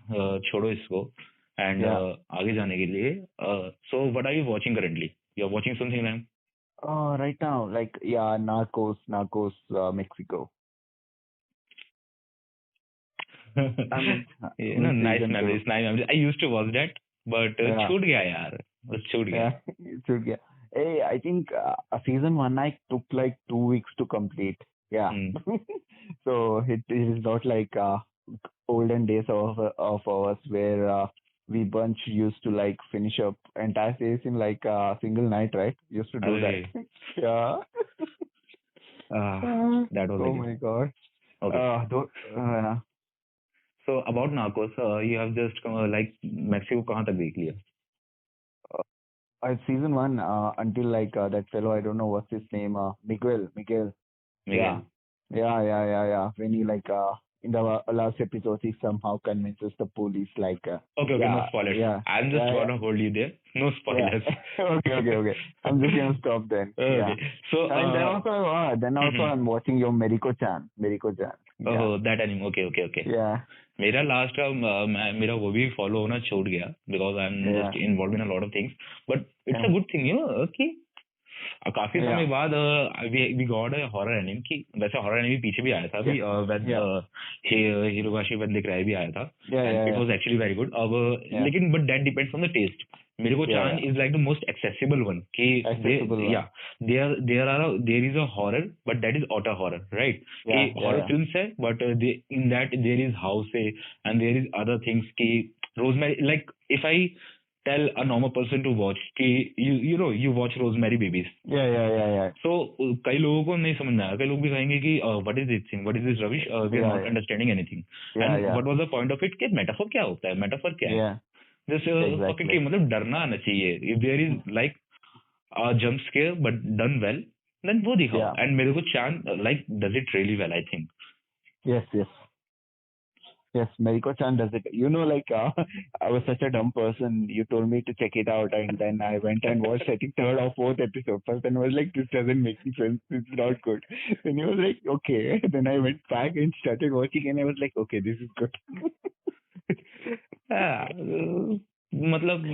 B: छोड़ो इसको and आगे जाने के लिए, so what are you watching currently? you're watching something like
C: Right now, like Narcos, Mexico. I mean,
B: you know,
C: in
B: nice
C: season two.
B: memories, nice memories. I used to watch that, but
C: Yeah,
B: छूट गया यार, बस छूट गया.
C: yeah, it should get. Hey, I think season one I took like 2 weeks to complete. Yeah,
B: Hmm.
C: so it is not like olden days of ours where we bunch used to like finish up entire series in like a single night, right? Used to do that.
B: अरे,
C: Yeah.
B: that was a
C: Oh
B: game.
C: my God.
B: Okay.
C: Though,
B: So about Narcos, you have just like Mexico कहाँ तक देख लिया?
C: season one until like that fellow, I don't know what's his name, Miguel. Yeah,
B: Miguel.
C: yeah. When he like in the last episode, he somehow convinces the police like
B: Okay, okay, no
C: yeah,
B: spoilers.
C: yeah,
B: I'm just
C: yeah,
B: gonna hold you there. No
C: yeah.
B: spoilers.
C: Okay. I'm just gonna stop then. Yeah.
B: Okay. So,
C: And then also I'm watching your Meriko-chan. Yeah,
B: oh, that anime. Okay.
C: yeah,
B: मेरा last का मेरा वो भी follow होना छूट गया because I am
C: yeah,
B: just involve in a lot of things but it's a
C: yeah,
B: good thing कि काफी समय
C: yeah,
B: बाद we got a horror anime की वैसे हॉरर एनिमे पीछे भी आया था अभी
C: yeah,
B: हिरोगाशी when they cry भी आया था and it
C: yeah,
B: was actually very good अब
C: yeah,
B: लेकिन but that depends on the taste मेरे को
C: yeah,
B: चान
C: yeah.
B: Is like the most accessible one कि
C: Accessible one.
B: या there is a horror but that is auteur horror right कि horror
C: Yeah.
B: Films है but in that there is house and there is other things कि Rosemary like if I tell a normal person to watch कि you watch Rosemary Babies.
C: Yeah.
B: So कई लोगों को नहीं समझ में आया कई लोग भी कहेंगे कि what is this thing, what is this rubbish, we are not
C: Yeah.
B: understanding anything.
C: Yeah,
B: And
C: yeah.
B: what was the point of it कि metaphor क्या होता है, metaphor क्या है,
C: Yeah,
B: just fucking
C: exactly.
B: कि मतलब डरना आना चाहिए. If there is like a jump scare but done well, then वो दिखाओ.
C: Yeah.
B: And मेरे को चांद like does it really well, I think.
C: Yes, Mariko-chan does it. Like I was such a dumb person. You told me to check it out, and then I went and watched I think third or fourth episode first, and I was like, this doesn't make sense. It's not good. And he was like, okay. Then I went back and started watching, and I was like, okay, this is good.
B: मतलब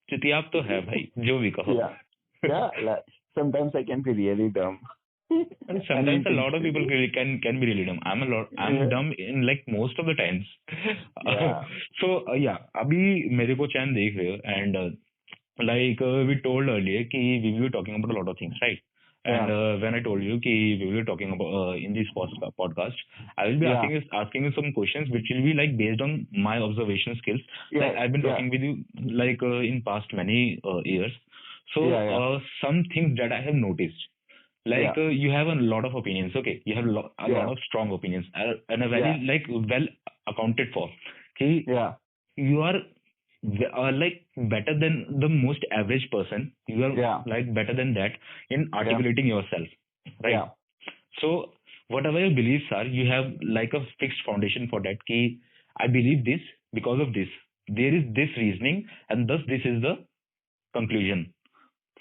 B: चितियाप तो है भाई जो भी कहो.
C: Yeah. Like, sometimes I can be really dumb.
B: And sometimes a lot of people can be really dumb. I'm
C: Yeah.
B: dumb in like most of the times.
C: Yeah.
B: So yeah, अभी मेरे को चैन देख रहे हो and like we told earlier कि we will be talking about a lot of things, right? And when I told you कि we will be talking about in this podcast, I will be
C: Yeah.
B: asking you some questions which will be like based on my observation skills.
C: Yeah,
B: Like I've been
C: yeah.
B: talking with you like in past many years. So
C: Yeah.
B: some things that I have noticed. Like you have a lot of opinions, okay? You have a lot of strong opinions and a very like well accounted for. कि
C: Yeah.
B: you are like better than the most average person. You are like better than that in articulating yourself, right?
C: Yeah.
B: So whatever your beliefs are, you have like a fixed foundation for that. कि I believe this because of this. There is this reasoning, and thus this is the conclusion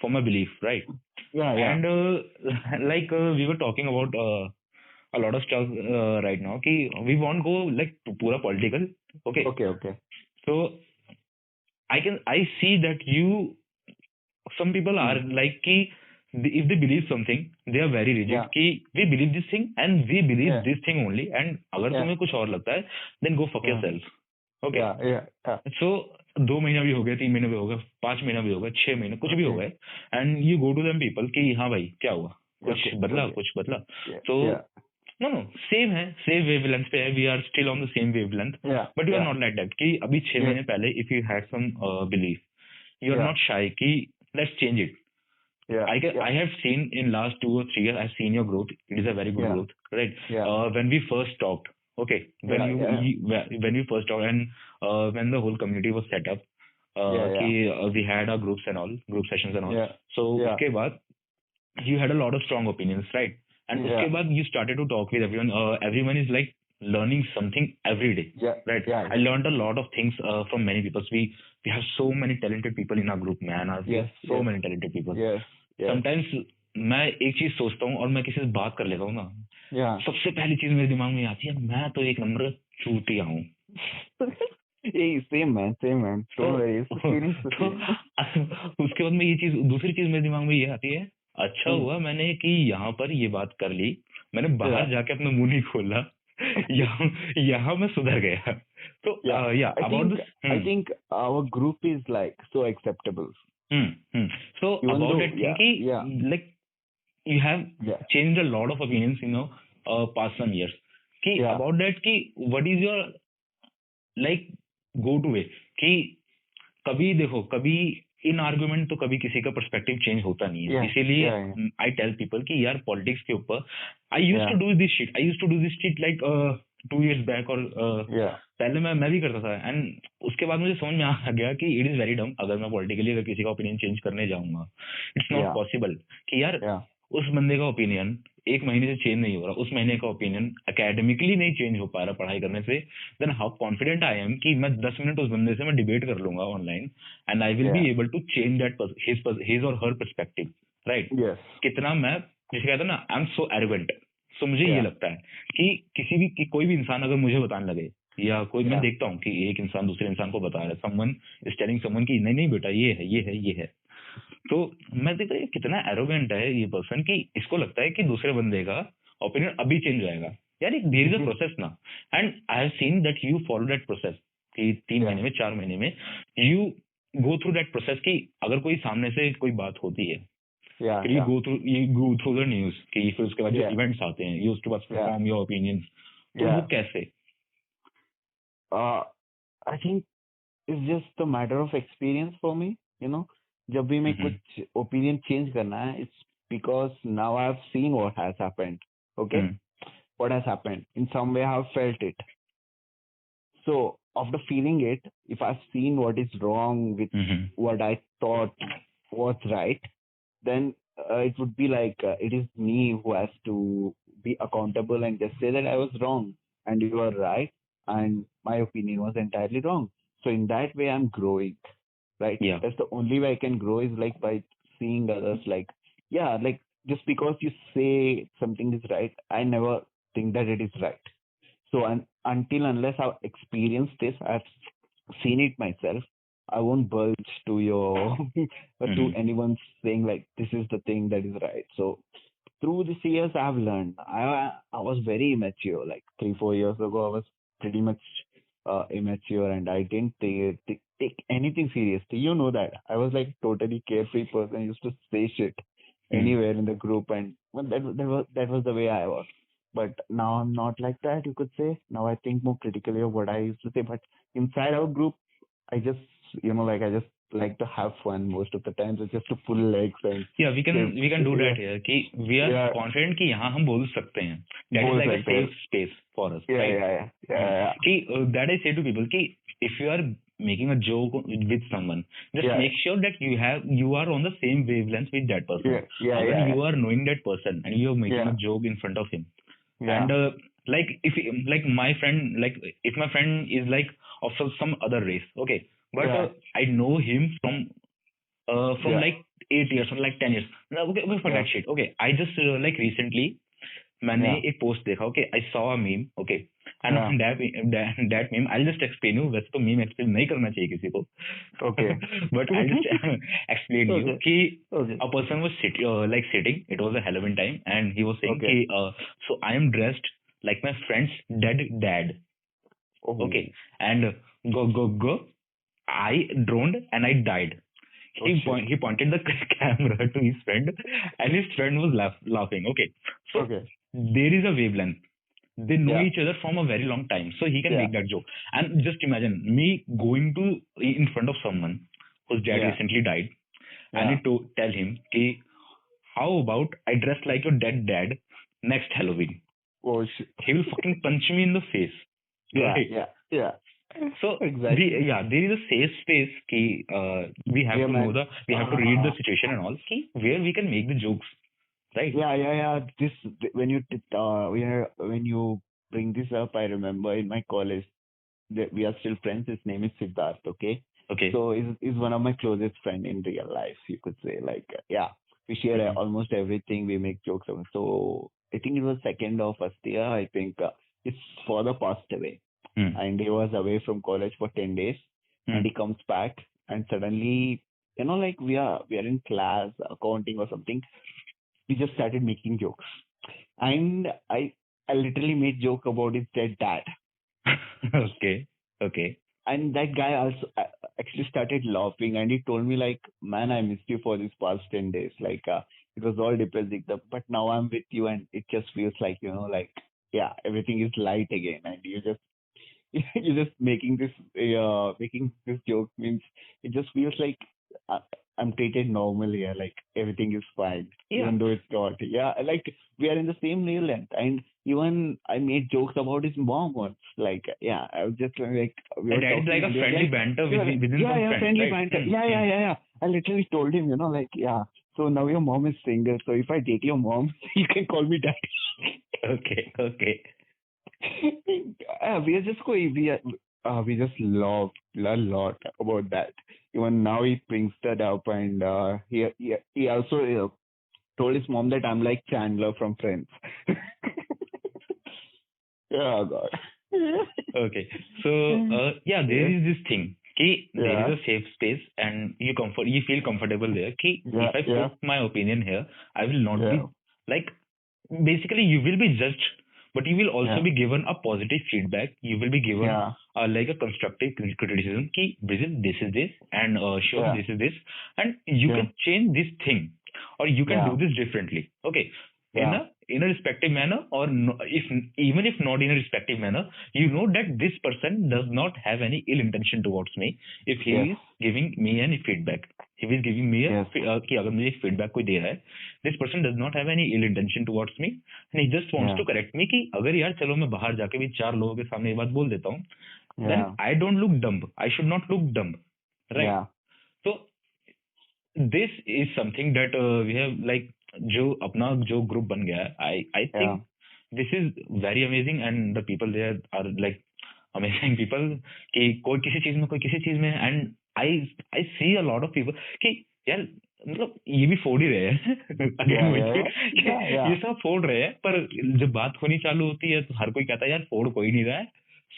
B: for my belief, right?
C: Yeah.
B: And like we were talking about a lot of stuff right now. कि we won't go like to pura political. Okay. So I see that some people are like कि if they believe something, they are very rigid.
C: Yeah.
B: कि we believe this thing and we believe
C: Yeah.
B: this thing only. And अगर तुम्हें कुछ और लगता है, then go fuck yourself. Okay.
C: Yeah.
B: So 2 महीना भी हो गया, 3 महीने भी हो गया, 5 महीना भी हो गया, 6 महीने कुछ भी हो गए, and you go to them people कि हाँ भाई क्या हुआ, कुछ बदला. तो नो सेम है, सेम वेवलेंथ पे है, we are still on the same wavelength, but you are not like that कि अभी 6 महीने पहले if you had some belief, you are not shy कि let's change it. I have seen in last 2 or 3 years, I've seen your growth. It is a very good growth, right? When we first talked, okay, when we first talked and when the whole community was set up, we had our groups and all, group sessions and all. So उसके बाद you had a lot of strong opinions, right? And उसके बाद you started to talk with everyone. Everyone is like learning something every day, right? I learned a lot of things from many people. We have so many talented people in our group, man. We have so many talented people. Sometimes मैं एक चीज सोचता हूँ और मैं किसी से बात कर लेता हूँ ना, सबसे पहली चीज मेरे दिमाग में आती है, मैं तो एक नंबर चूतिया हूँ.
C: Hey, same man.
B: तो
C: Don't worry, it's the feeling's the
B: तो
C: same.
B: उसके बाद में ये चीज, दूसरी चीज मेरे दिमाग में ये आती है, अच्छा
C: Hmm.
B: हुआ मैंने कि यहाँ पर ये बात कर ली, मैंने बाहर
C: Yeah.
B: जाके अपना मुंह नहीं खोला। यहाँ यहाँ मैं सुधर गया। तो
C: Yeah.
B: या
C: I
B: about
C: think
B: this.
C: I think our group is like so acceptable.
B: So
C: Even
B: about
C: though,
B: that thing
C: yeah,
B: कि
C: yeah,
B: like you have
C: yeah,
B: changed a lot of opinions, past some years, कि
C: yeah,
B: about that कि what is your like go to way, कि कभी देखो, कभी इन argument तो कभी किसी का पर्सपेक्टिव चेंज होता नहीं है,
C: yeah,
B: इसीलिए
C: yeah,
B: आई टेल पीपल कि यार पॉलिटिक्स के ऊपर I use
C: yeah,
B: to do this shit, I use to do this shit like 2 years back, और
C: yeah,
B: पहले मैं भी करता था, एंड उसके बाद मुझे समझ में आ गया कि इट इज वेरी डम अगर मैं पॉलिटिकली अगर किसी का ओपिनियन चेंज करने जाऊंगा, इट्स नॉट
C: yeah,
B: पॉसिबल कि यार
C: yeah,
B: उस बंदे का ओपिनियन एक महीने से चेंज नहीं हो रहा, उस महीने का ओपिनियन एकेडमिकली नहीं चेंज हो पा रहा पढ़ाई करने से, then how confident I am कि मैं 10 मिनट उस बंदे से मैं डिबेट कर लूंगा online, and I will be
C: yeah,
B: able to change that his और हर पर्सपेक्टिव, राइट?
C: yes,
B: कितना मैं, जिसे कहते हैं ना, आई एम सो एरोगेंट। सो मुझे ये
C: yeah,
B: लगता है कि कोई भी इंसान अगर मुझे बताने लगे, या कोई, मैं
C: yeah,
B: देखता हूँ कि एक इंसान दूसरे इंसान को बता रहा है, समवन इज टेलिंग समवन कि नहीं नहीं बेटा ये है, ये है, ये है, तो मैं देखता हूँ ये कितना एरोगेंट है ये पर्सन, कि इसको लगता है कि दूसरे बंदे का ओपिनियन अभी चेंज हो जाएगा। यार एक देयर इज अ प्रोसेस ना, and I have seen that you follow that process, कि 3 महीने
C: yeah,
B: में 4 महीने में you go through that process, कि अगर कोई सामने से कोई बात होती है,
C: yeah,
B: फिर
C: yeah,
B: you go through the news, कि फिर उसके बाद जो
C: yeah,
B: इवेंट्स आते हैं, ये उसके बाद
C: yeah,
B: फॉर्म योर ओपिनियन, तो वो
C: yeah.
B: कैसे?
C: Uh, I think it's just a matter of experience for me, you know. जब भी मैं
B: हम्म,
C: कुछ opinion change करना है, it's because now I've seen what has happened. Okay,
B: hmm,
C: what has happened in some way I've felt it. So after feeling it, if I've seen what is wrong with
B: hmm,
C: what I thought was right, then it would be like it is me who has to be accountable and just say that I was wrong and you are right and my opinion was entirely wrong. So in that way, I'm growing, right?
B: yeah,
C: That's the only way I can grow is like by seeing others like, yeah, like just because you say something is right, I never think that it is right. So until unless I've experienced this, I've seen it myself. I won't budge to your to
B: hmm,
C: anyone saying like this is the thing that is right. So through these years, I've learned. I was very immature. Like 3 4 years ago, I was pretty much immature, and I didn't take anything seriously. You know that I was like totally carefree person. I used to say shit
B: hmm,
C: anywhere in the group, and well, that was the way I was. But now I'm not like that. You could say now I think more critically of what I used to say. But inside our group, I just like I just like to have fun most of the times. It's just to pull legs and
B: या
C: say
B: we can do
C: yeah,
B: that here, कि we are
C: yeah,
B: confident कि यहाँ हम बोल सकते हैं, that is
C: बोल
B: like a
C: सकते हैं.
B: Safe space for us,
C: Yeah,
B: right?
C: yeah, yeah, yeah,
B: कि that I say to people कि if you are making a joke with someone, just
C: yeah,
B: make sure that you are on the same wavelength with that person.
C: yeah, yeah,
B: Agar
C: yeah,
B: you are knowing that person and you are making
C: yeah,
B: a joke in front of him,
C: yeah,
B: and like if like my friend, like if my friend is like of some other race, okay, but
C: yeah,
B: I know him from
C: yeah,
B: like 8 years or like 10 years. No, okay, okay, for
C: yeah,
B: that shit. Okay, I just like recently मैंने
C: yeah,
B: एक post देखा, okay, I saw a meme, okay, and
C: yeah.
B: That meme I just explain you, वैसे तो meme explain नहीं करना चाहिए किसी को,
C: Okay.
B: But I just explain you
C: Okay.
B: कि
C: Okay.
B: a person was sitting, it was a Halloween time, and he was saying
C: Okay.
B: कि so I am dressed like my friend's dead dad,
C: Oh.
B: okay, and go I droned and I died.
C: Oh shit.
B: He pointed the camera to his friend, and his friend was laughing. Okay, so
C: Okay.
B: there is a wavelength. They know
C: Yeah.
B: each other from a very long time, so he can
C: Yeah.
B: make that joke. And just imagine me going to in front of someone whose dad
C: Yeah.
B: recently died, and
C: Yeah.
B: to tell him, "Ki, how about I dress like your dead dad next Halloween?"
C: Oh shit.
B: He will fucking punch me in the face,
C: Yeah.
B: right?
C: Yeah. Yeah.
B: So
C: Exactly.
B: there is a safe space ki we have
C: Yeah,
B: to know
C: man.
B: we have to read the situation and all, ki where we can make the jokes, right?
C: Yeah, yeah, yeah. When when you bring this up, I remember in my college that we are still friends. His name is Siddharth. Okay,
B: Okay.
C: so is one of my closest friend in real life. You could say like yeah, we share
B: Mhm.
C: almost everything. We make jokes. So I think it was second of first year. I think it's father passed away.
B: Hmm.
C: and he was away from college for 10 days, and
B: Hmm.
C: he comes back, and suddenly, like we are in class, accounting or something. He just started making jokes, and I literally made joke about his dead dad,
B: Okay. Okay.
C: and that guy also actually started laughing, and he told me like, man, I missed you for these past 10 days, like it was all depressing, but now I'm with you, and it just feels like, like, yeah, everything is light again, and you just you're just making this joke means it just feels like uh, I'm treated normally here, like everything is fine,
B: Yeah.
C: even though it's not. Yeah, like we are in the same wavelength, and even I made jokes about his mom once. Like, yeah, I was just like we
B: And
C: were
B: that is like
C: talking,
B: a
C: and he was
B: friendly
C: like,
B: banter
C: yeah,
B: within
C: yeah,
B: some
C: yeah,
B: friends,
C: friendly
B: right?
C: banter, yeah, yeah, yeah, yeah. I literally told him, like, yeah. So now your mom is single. So if I date your mom, you can call me daddy.
B: Okay. Okay.
C: We are just going. We just love a lot about that. Even now he brings that up, and he also told his mom that I'm like Chandler from Friends. Yeah, God.
B: Okay. So, yeah, there is this thing. There is
C: Yeah,
B: a safe space and you feel comfortable there. If
C: yeah,
B: I
C: yeah,
B: put my opinion here, I will not
C: yeah,
B: be like, basically you will be judged, but you will also
C: yeah,
B: be given a positive feedback. You will be given
C: yeah,
B: like a constructive criticism. Brizil, this is this, and Shivam,
C: yeah,
B: this is this, and you
C: yeah,
B: can change this thing, or you can
C: yeah,
B: do this differently. Okay,
C: yeah,
B: in a respective manner, or no, if even if not in a respective manner, you know that this person does not have any ill intention towards me. If he
C: yes,
B: is giving me any feedback, he is giving me a
C: yes,
B: कि अगर मुझे feedback कोई दे रहा है, this person does not have any ill intention towards me, and he just wants
C: yeah,
B: to correct me कि अगर यार चलो मैं बाहर जाके भी चार लोगों के सामने ये बात बोल देता हूँ, then
C: yeah,
B: I don't look dumb. I should not look dumb, right?
C: yeah,
B: So this is something that we have like जो अपना जो ग्रुप बन गया है, I
C: yeah,
B: think this is very amazing and the people there are like amazing people कि कोई किसी चीज में कोई किसी चीज में and I see a lot of people कि यार मतलब ये भी फोड़ ही रहे हैं अगेन
C: yeah,
B: वही
C: yeah,
B: चीज
C: yeah,
B: कि
C: yeah.
B: ये सब फोड़ रहे हैं पर जब बात होनी चालू होती है तो हर कोई कहता है यार फोड़ कोई नहीं रहा है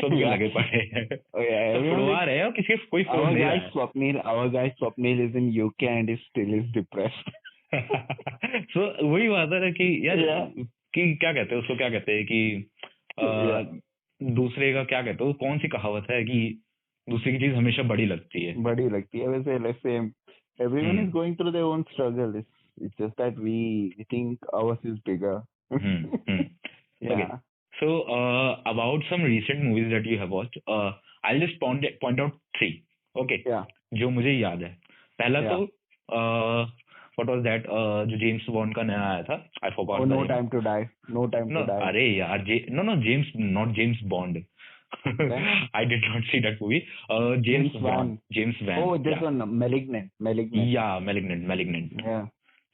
B: सब
C: Yeah.
B: लगे पड़े हैं
C: Oh, yeah,
B: सब
C: everyone
B: फोड़वा
C: like
B: रहे हैं और किसी कोई फोड़ नहीं रहा है
C: Our guy Swapnil is in UK and is still is depressed.
B: सो वही बात है ना कि यार
C: Yeah,
B: कि क्या कहते हैं उसको क्या कहते हैं कि
C: yeah.
B: दूसरे का क्या कहते हो कौन सी कहावत है कि दूसरे की चीज हमेशा बड़ी लगती है
C: Body like the वैसे let's say everyone
B: hmm
C: is going through their own struggle. It's just that we think ours is bigger.
B: Hmm okay
C: Yeah,
B: so about some recent movies that you have watched I just point out three okay
C: yeah,
B: जो मुझे याद है पहला तो
C: yeah.
B: What was that जो James Bond का नया आया था I
C: Oh,
B: forgot the
C: no
B: name
C: time to die. No time
B: No,
C: to die.
B: अरे यार no James not James Bond
C: Then
B: I did not see that movie. James
C: James
B: Wan.
C: Van.
B: James Van.
C: Oh, this
B: Yeah.
C: one Malignant. Malignant.
B: Yeah, Malignant.
C: Yeah,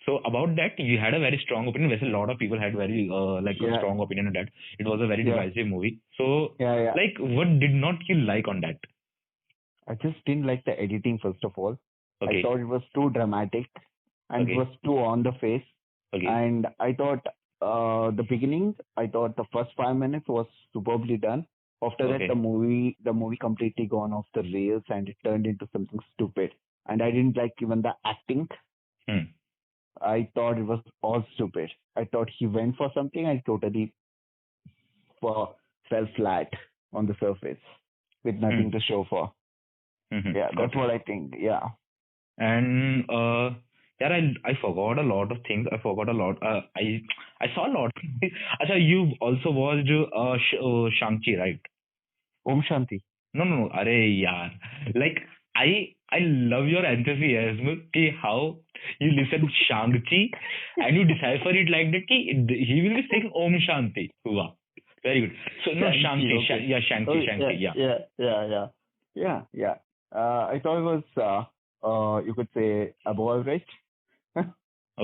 B: So about that, you had a very strong opinion. Whereas a lot of people had very like a
C: yeah,
B: strong opinion on that. It was a very
C: yeah,
B: divisive movie. So
C: yeah, yeah.
B: like, what did not you like on that?
C: I just didn't like the editing first of all. I
B: Okay,
C: thought it was too dramatic and it
B: okay,
C: was too on the face.
B: okay,
C: And I thought the beginning, I thought the first 5 minutes was superbly done. After that,
B: okay.
C: the movie completely gone off the rails and it turned into something stupid. And I didn't like even the acting.
B: Hmm.
C: I thought it was all stupid. I thought he went for something and totally fell flat on the surface with
B: Hmm.
C: nothing to show for. Yeah,
B: Got
C: that's
B: it.
C: what I think. Yeah.
B: And yeah, I forgot a lot of things. I forgot a lot. I saw a lot. Acha, you also watched Shang-Chi, right?
C: Om Shanti.
B: No. Arey yaar. Like I love your enthusiasm ki how you listen Shang-Chi and you decipher it like that ki he will be saying Om Shanti. Wow. Very good. So no
C: Shang-Chi,
B: Shang-Chi,
C: okay.
B: yeah
C: Oh,
B: Shang-Chi, yeah.
C: yeah. Yeah, yeah. I thought it was, you could say, above average.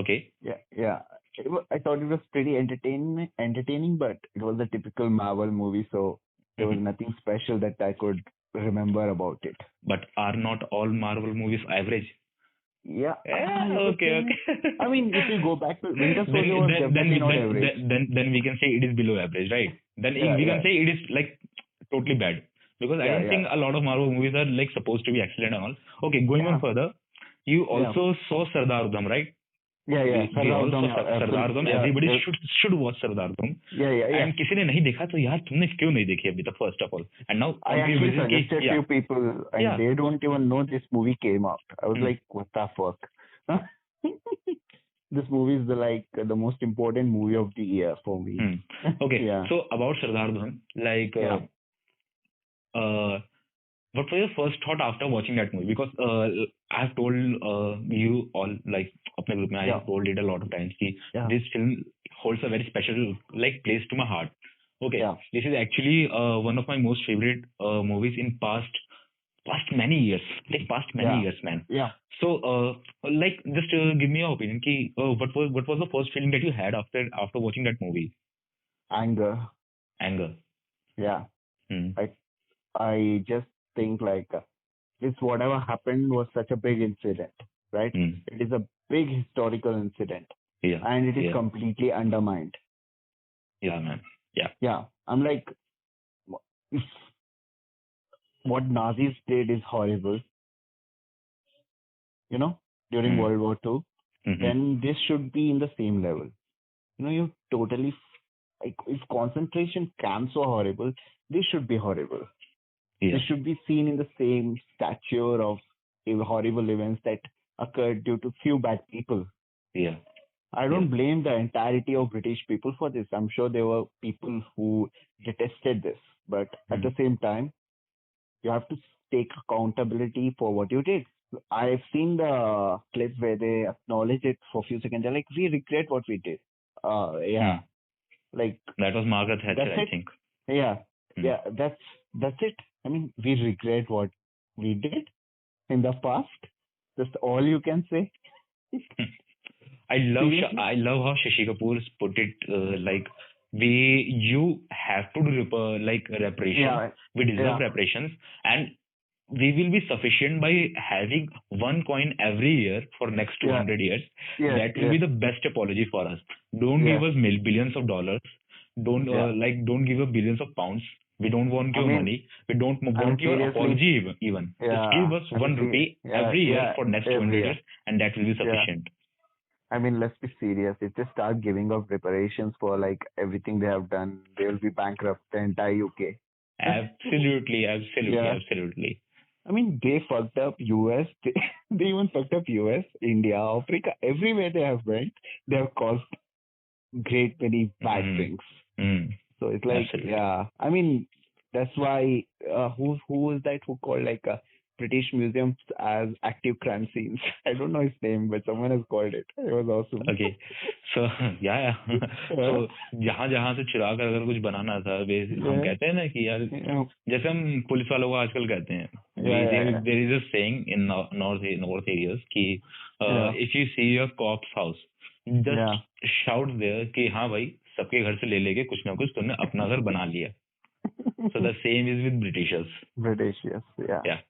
B: Okay.
C: Yeah. I thought it was pretty entertaining, but it was a typical Marvel movie, so there was
B: Mhm.
C: nothing special that I could remember about it.
B: But are not all Marvel movies average?
C: Yeah,
B: Yeah,
C: you could
B: okay,
C: say.
B: okay.
C: I mean, if you go back to Winter
B: then,
C: Soldier was
B: then, then,
C: definitely not
B: then,
C: average.
B: then, then we can say it is below average, right? Then
C: Yeah,
B: we
C: yeah.
B: can say it is like totally bad, because I don't think a lot of Marvel movies are like supposed to be excellent and all. Okay, going on further, you also saw Sardar Udham, right? We all saw Sardar Udham. Everybody should watch Sardar Udham. And किसी ने नहीं देखा तो यार तुमने क्यों नहीं देखी अभी तक, first of all? And now
C: I actually suggested few people and they don't even know this movie came out. I was like, what the fuck? This movie is the most important movie of the year for me.
B: Okay, so about Sardar Udham, like what was your first thought after watching that movie? Because I have told you all, like अपने group में, I have told it a lot of times कि this film holds a very special like place to my heart. Okay, this is actually one of my most favorite movies in past many years, years, man. So like just give me your opinion कि what was the first feeling that you had after watching that movie?
C: Anger. Yeah. I just think like this whatever happened was such a big incident, right? It is a big historical incident, and it is completely undermined.
B: Yeah, man.
C: Yeah. I'm like, if what Nazis did is horrible, you know, during World War II, then this should be in the same level. You know, you totally like, if concentration camps were horrible, this should be horrible. This should be seen in the same stature of horrible events that occurred due to few bad people. I don't blame the entirety of British people for this. I'm sure there were people who detested this, but at the same time, you have to take accountability for what you did. I've seen the clip where they acknowledge it for a few seconds. They're like, we regret what we did. Like
B: that was Margaret Thatcher, I think.
C: Yeah, that's it. I mean, we regret what we did in the past. That's all you can say.
B: I love how Shashi Kapoor put it. Like you have to do reparations. We deserve reparations, and we will be sufficient by having one coin every year for next 200 years. That will be the best apology for us. Don't give us billions of dollars. Don't give us billions of pounds. We don't want your money. We don't want your apology even. Just give us 1 rupee every year for next 200 years, and that will be sufficient.
C: I mean, let's be serious. If they start giving up reparations for like everything they have done, they will be bankrupt, the entire UK.
B: Absolutely.
C: I mean, they fucked up US. They even fucked up US, India, Africa. Everywhere they have went, they have caused great many bad things. So it's like, I mean, that's why who is that who called like a British museums as active crime scenes? I don't know his name, but someone has called it. It was awesome.
B: Okay, so so जहाँ से चुरा कर अगर कुछ बनाना था, हम कहते हैं ना कि यार जैसे हम पुलिस वालों को आजकल कहते हैं, there is a saying in north areas कि if you see your cop's house, just shout there कि हाँ भाई सबके घर से ले लेके कुछ ना कुछ तुमने अपना घर बना लिया. So the same is with Britishers. Yeah.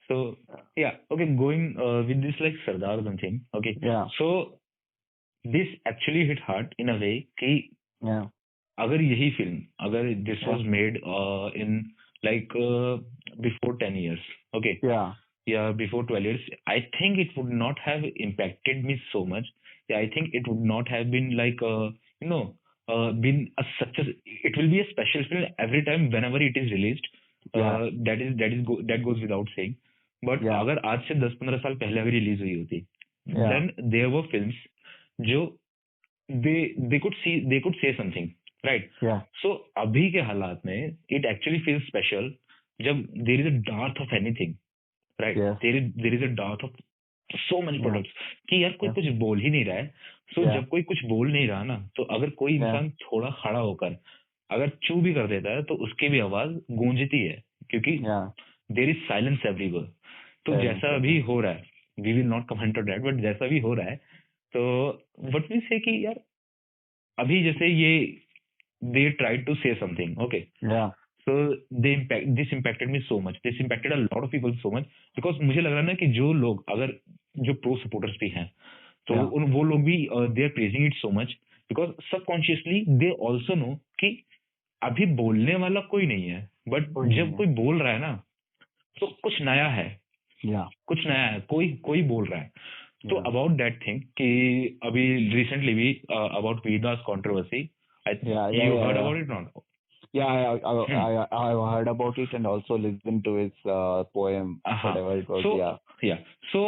B: So okay, going with this like Sardar Udham thing. Okay. So this actually hit hard in a way कि अगर यही film, अगर this was made in like before 10 years, okay, before 12 years, I think it would not have impacted me so much. I think it would not have been like been it will be a special film every time whenever it is released. That goes without saying. But अगर आज से 10-15 साल पहले अगर release हुई होती, then there were films जो they could say something, right? So अभी के हालात में it actually feels special जब there is a dearth of anything, right? There is a dearth of so many products कि यार कोई कुछ बोल ही नहीं रहा है. So जब कोई कुछ बोल नहीं रहा ना, तो अगर कोई इंसान थोड़ा खड़ा होकर अगर चू भी कर देता है तो उसकी भी आवाज गूंजती है, क्योंकि there is silence everywhere. तो जैसा अभी हो रहा है, we will not comment on that, but जैसा भी हो रहा है, तो what we say कि यार अभी जैसे ये they tried to say something, okay, so this impacted me so much. This impacted a lot of people so much because मुझे लग रहा है ना कि जो लोग अगर जो pro supporters भी हैं, तो वो लोग भी they are praising it so much because subconsciously they also know कि अभी बोलने वाला कोई नहीं है. बट जब
C: कोई
B: कोई बोल रहा है ना, तो कुछ नया है,
C: या
B: कुछ नया है, कोई कोई बोल रहा है. तो
C: या
B: अबाउट दैट थिंग कि अभी रिसेंटली भी अबाउट वेदास कंट्रोवर्सी,
C: या या
B: यू हर्ड
C: या
B: about it not?
C: Yeah,
B: Hmm.
C: I heard about it and also listened to his poem,
B: Uh-huh.
C: whatever it was.
B: So
C: Yeah,
B: yeah. So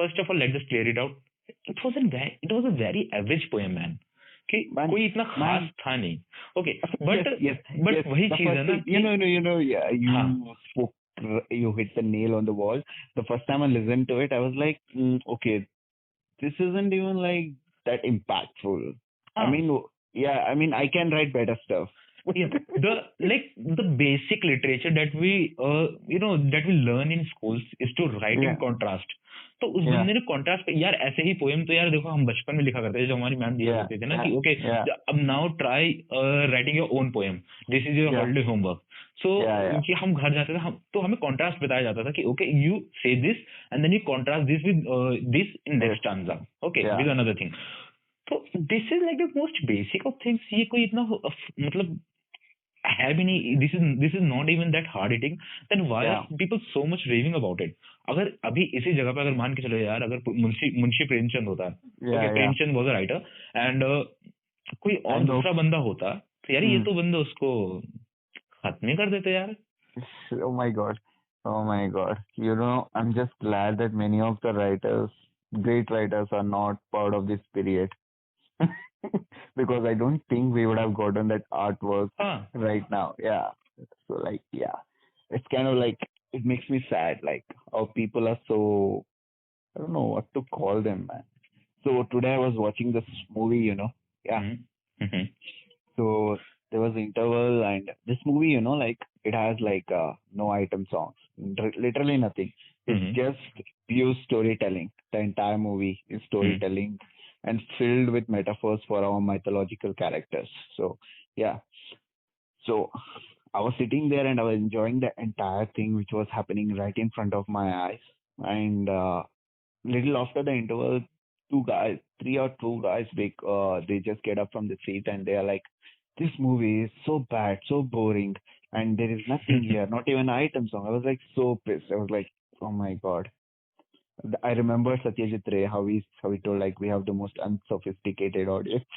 B: first of all, let's just clear it out. It was a very average poem, man. कि
C: man,
B: कोई इतना खास
C: man.
B: था नहीं. Okay.
C: Yes,
B: but
C: yes, yes.
B: But वही
C: The
B: चीज
C: first
B: है ना
C: thing,
B: कि
C: yeah,
B: हाँ.
C: you spoke, you hit the nail on the wall. The first time I listened to it, I was like, okay, this isn't even like that impactful. I
B: हाँ.
C: mean, yeah, I mean, I can write better stuff.
B: Yeah, the basic literature that we that we learn in schools is to write in
C: Yeah,
B: contrast. तो उस
C: yeah,
B: बंदे ने contrast पे यार ऐसे ही poem तो यार देखो हम बचपन में लिखा करते थे, जो हमारी मैम दिया
C: yeah,
B: करते थे ना
C: yeah,
B: कि ओके
C: yeah,
B: अब now try writing your own poem, this is your
C: yeah,
B: holiday homework. So
C: yeah, yeah,
B: कि हम घर जाते थे, हम तो हमें कॉन्ट्रास्ट बताया जाता था कि okay you say this and then you contrast this with this in
C: yes,
B: next stanza, okay
C: yeah.
B: With another thing. तो this is like the most basic of things. ये कोई इतना मतलब है भी नहीं. This is not even that hard hitting. Then why are
C: Yeah,
B: people so much raving about it? अगर अभी इसी जगह पे अगर मान के चलो यार, अगर मुंशी मुंशी प्रेमचंद होता है, okay
C: yeah, yeah.
B: Premchand was a writer, and कोई और
C: And
B: दूसरा बंदा होता, तो यार ये
C: mm,
B: तो बंदा उसको खत्म ही कर देते यार.
C: oh my God, oh my God. I'm just glad that many of the writers, great writers, are not part of this period. Because I don't think we would have gotten that artwork
B: हाँ.
C: right now. Yeah. So like, yeah, it's kind of like, it makes me sad. Like how people are so, I don't know what to call them, man. So today I was watching this movie. Yeah.
B: Hmm.
C: So there was interval and this movie, like it has like no item songs, literally nothing. It's
B: hmm.
C: just pure storytelling. The entire movie is
B: hmm.
C: storytelling and filled with metaphors for our mythological characters. So yeah, so I was sitting there and I was enjoying the entire thing which was happening right in front of my eyes. And little after the interval, three or two guys, they just get up from the seat and they are like, "This movie is so bad, so boring, and there is nothing here, not even an item song." I was like so pissed. I was like, "Oh my God." I remember Satyajit Ray, how he told like we have the most unsophisticated audience.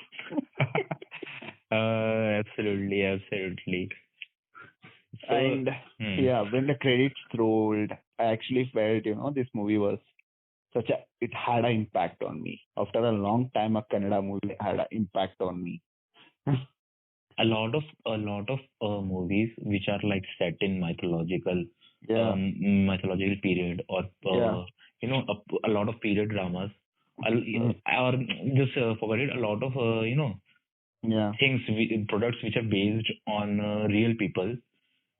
B: Absolutely, absolutely. So
C: And
B: hmm.
C: yeah, when the credits rolled, I actually felt, this movie was it had an impact on me. After a long time, a Kannada movie had an impact on me.
B: A lot of movies which are like set in
C: Yeah,
B: mythological period, or
C: yeah,
B: a lot of period dramas,
C: mm,
B: or just forget it, a lot of
C: yeah,
B: products which are based on real people.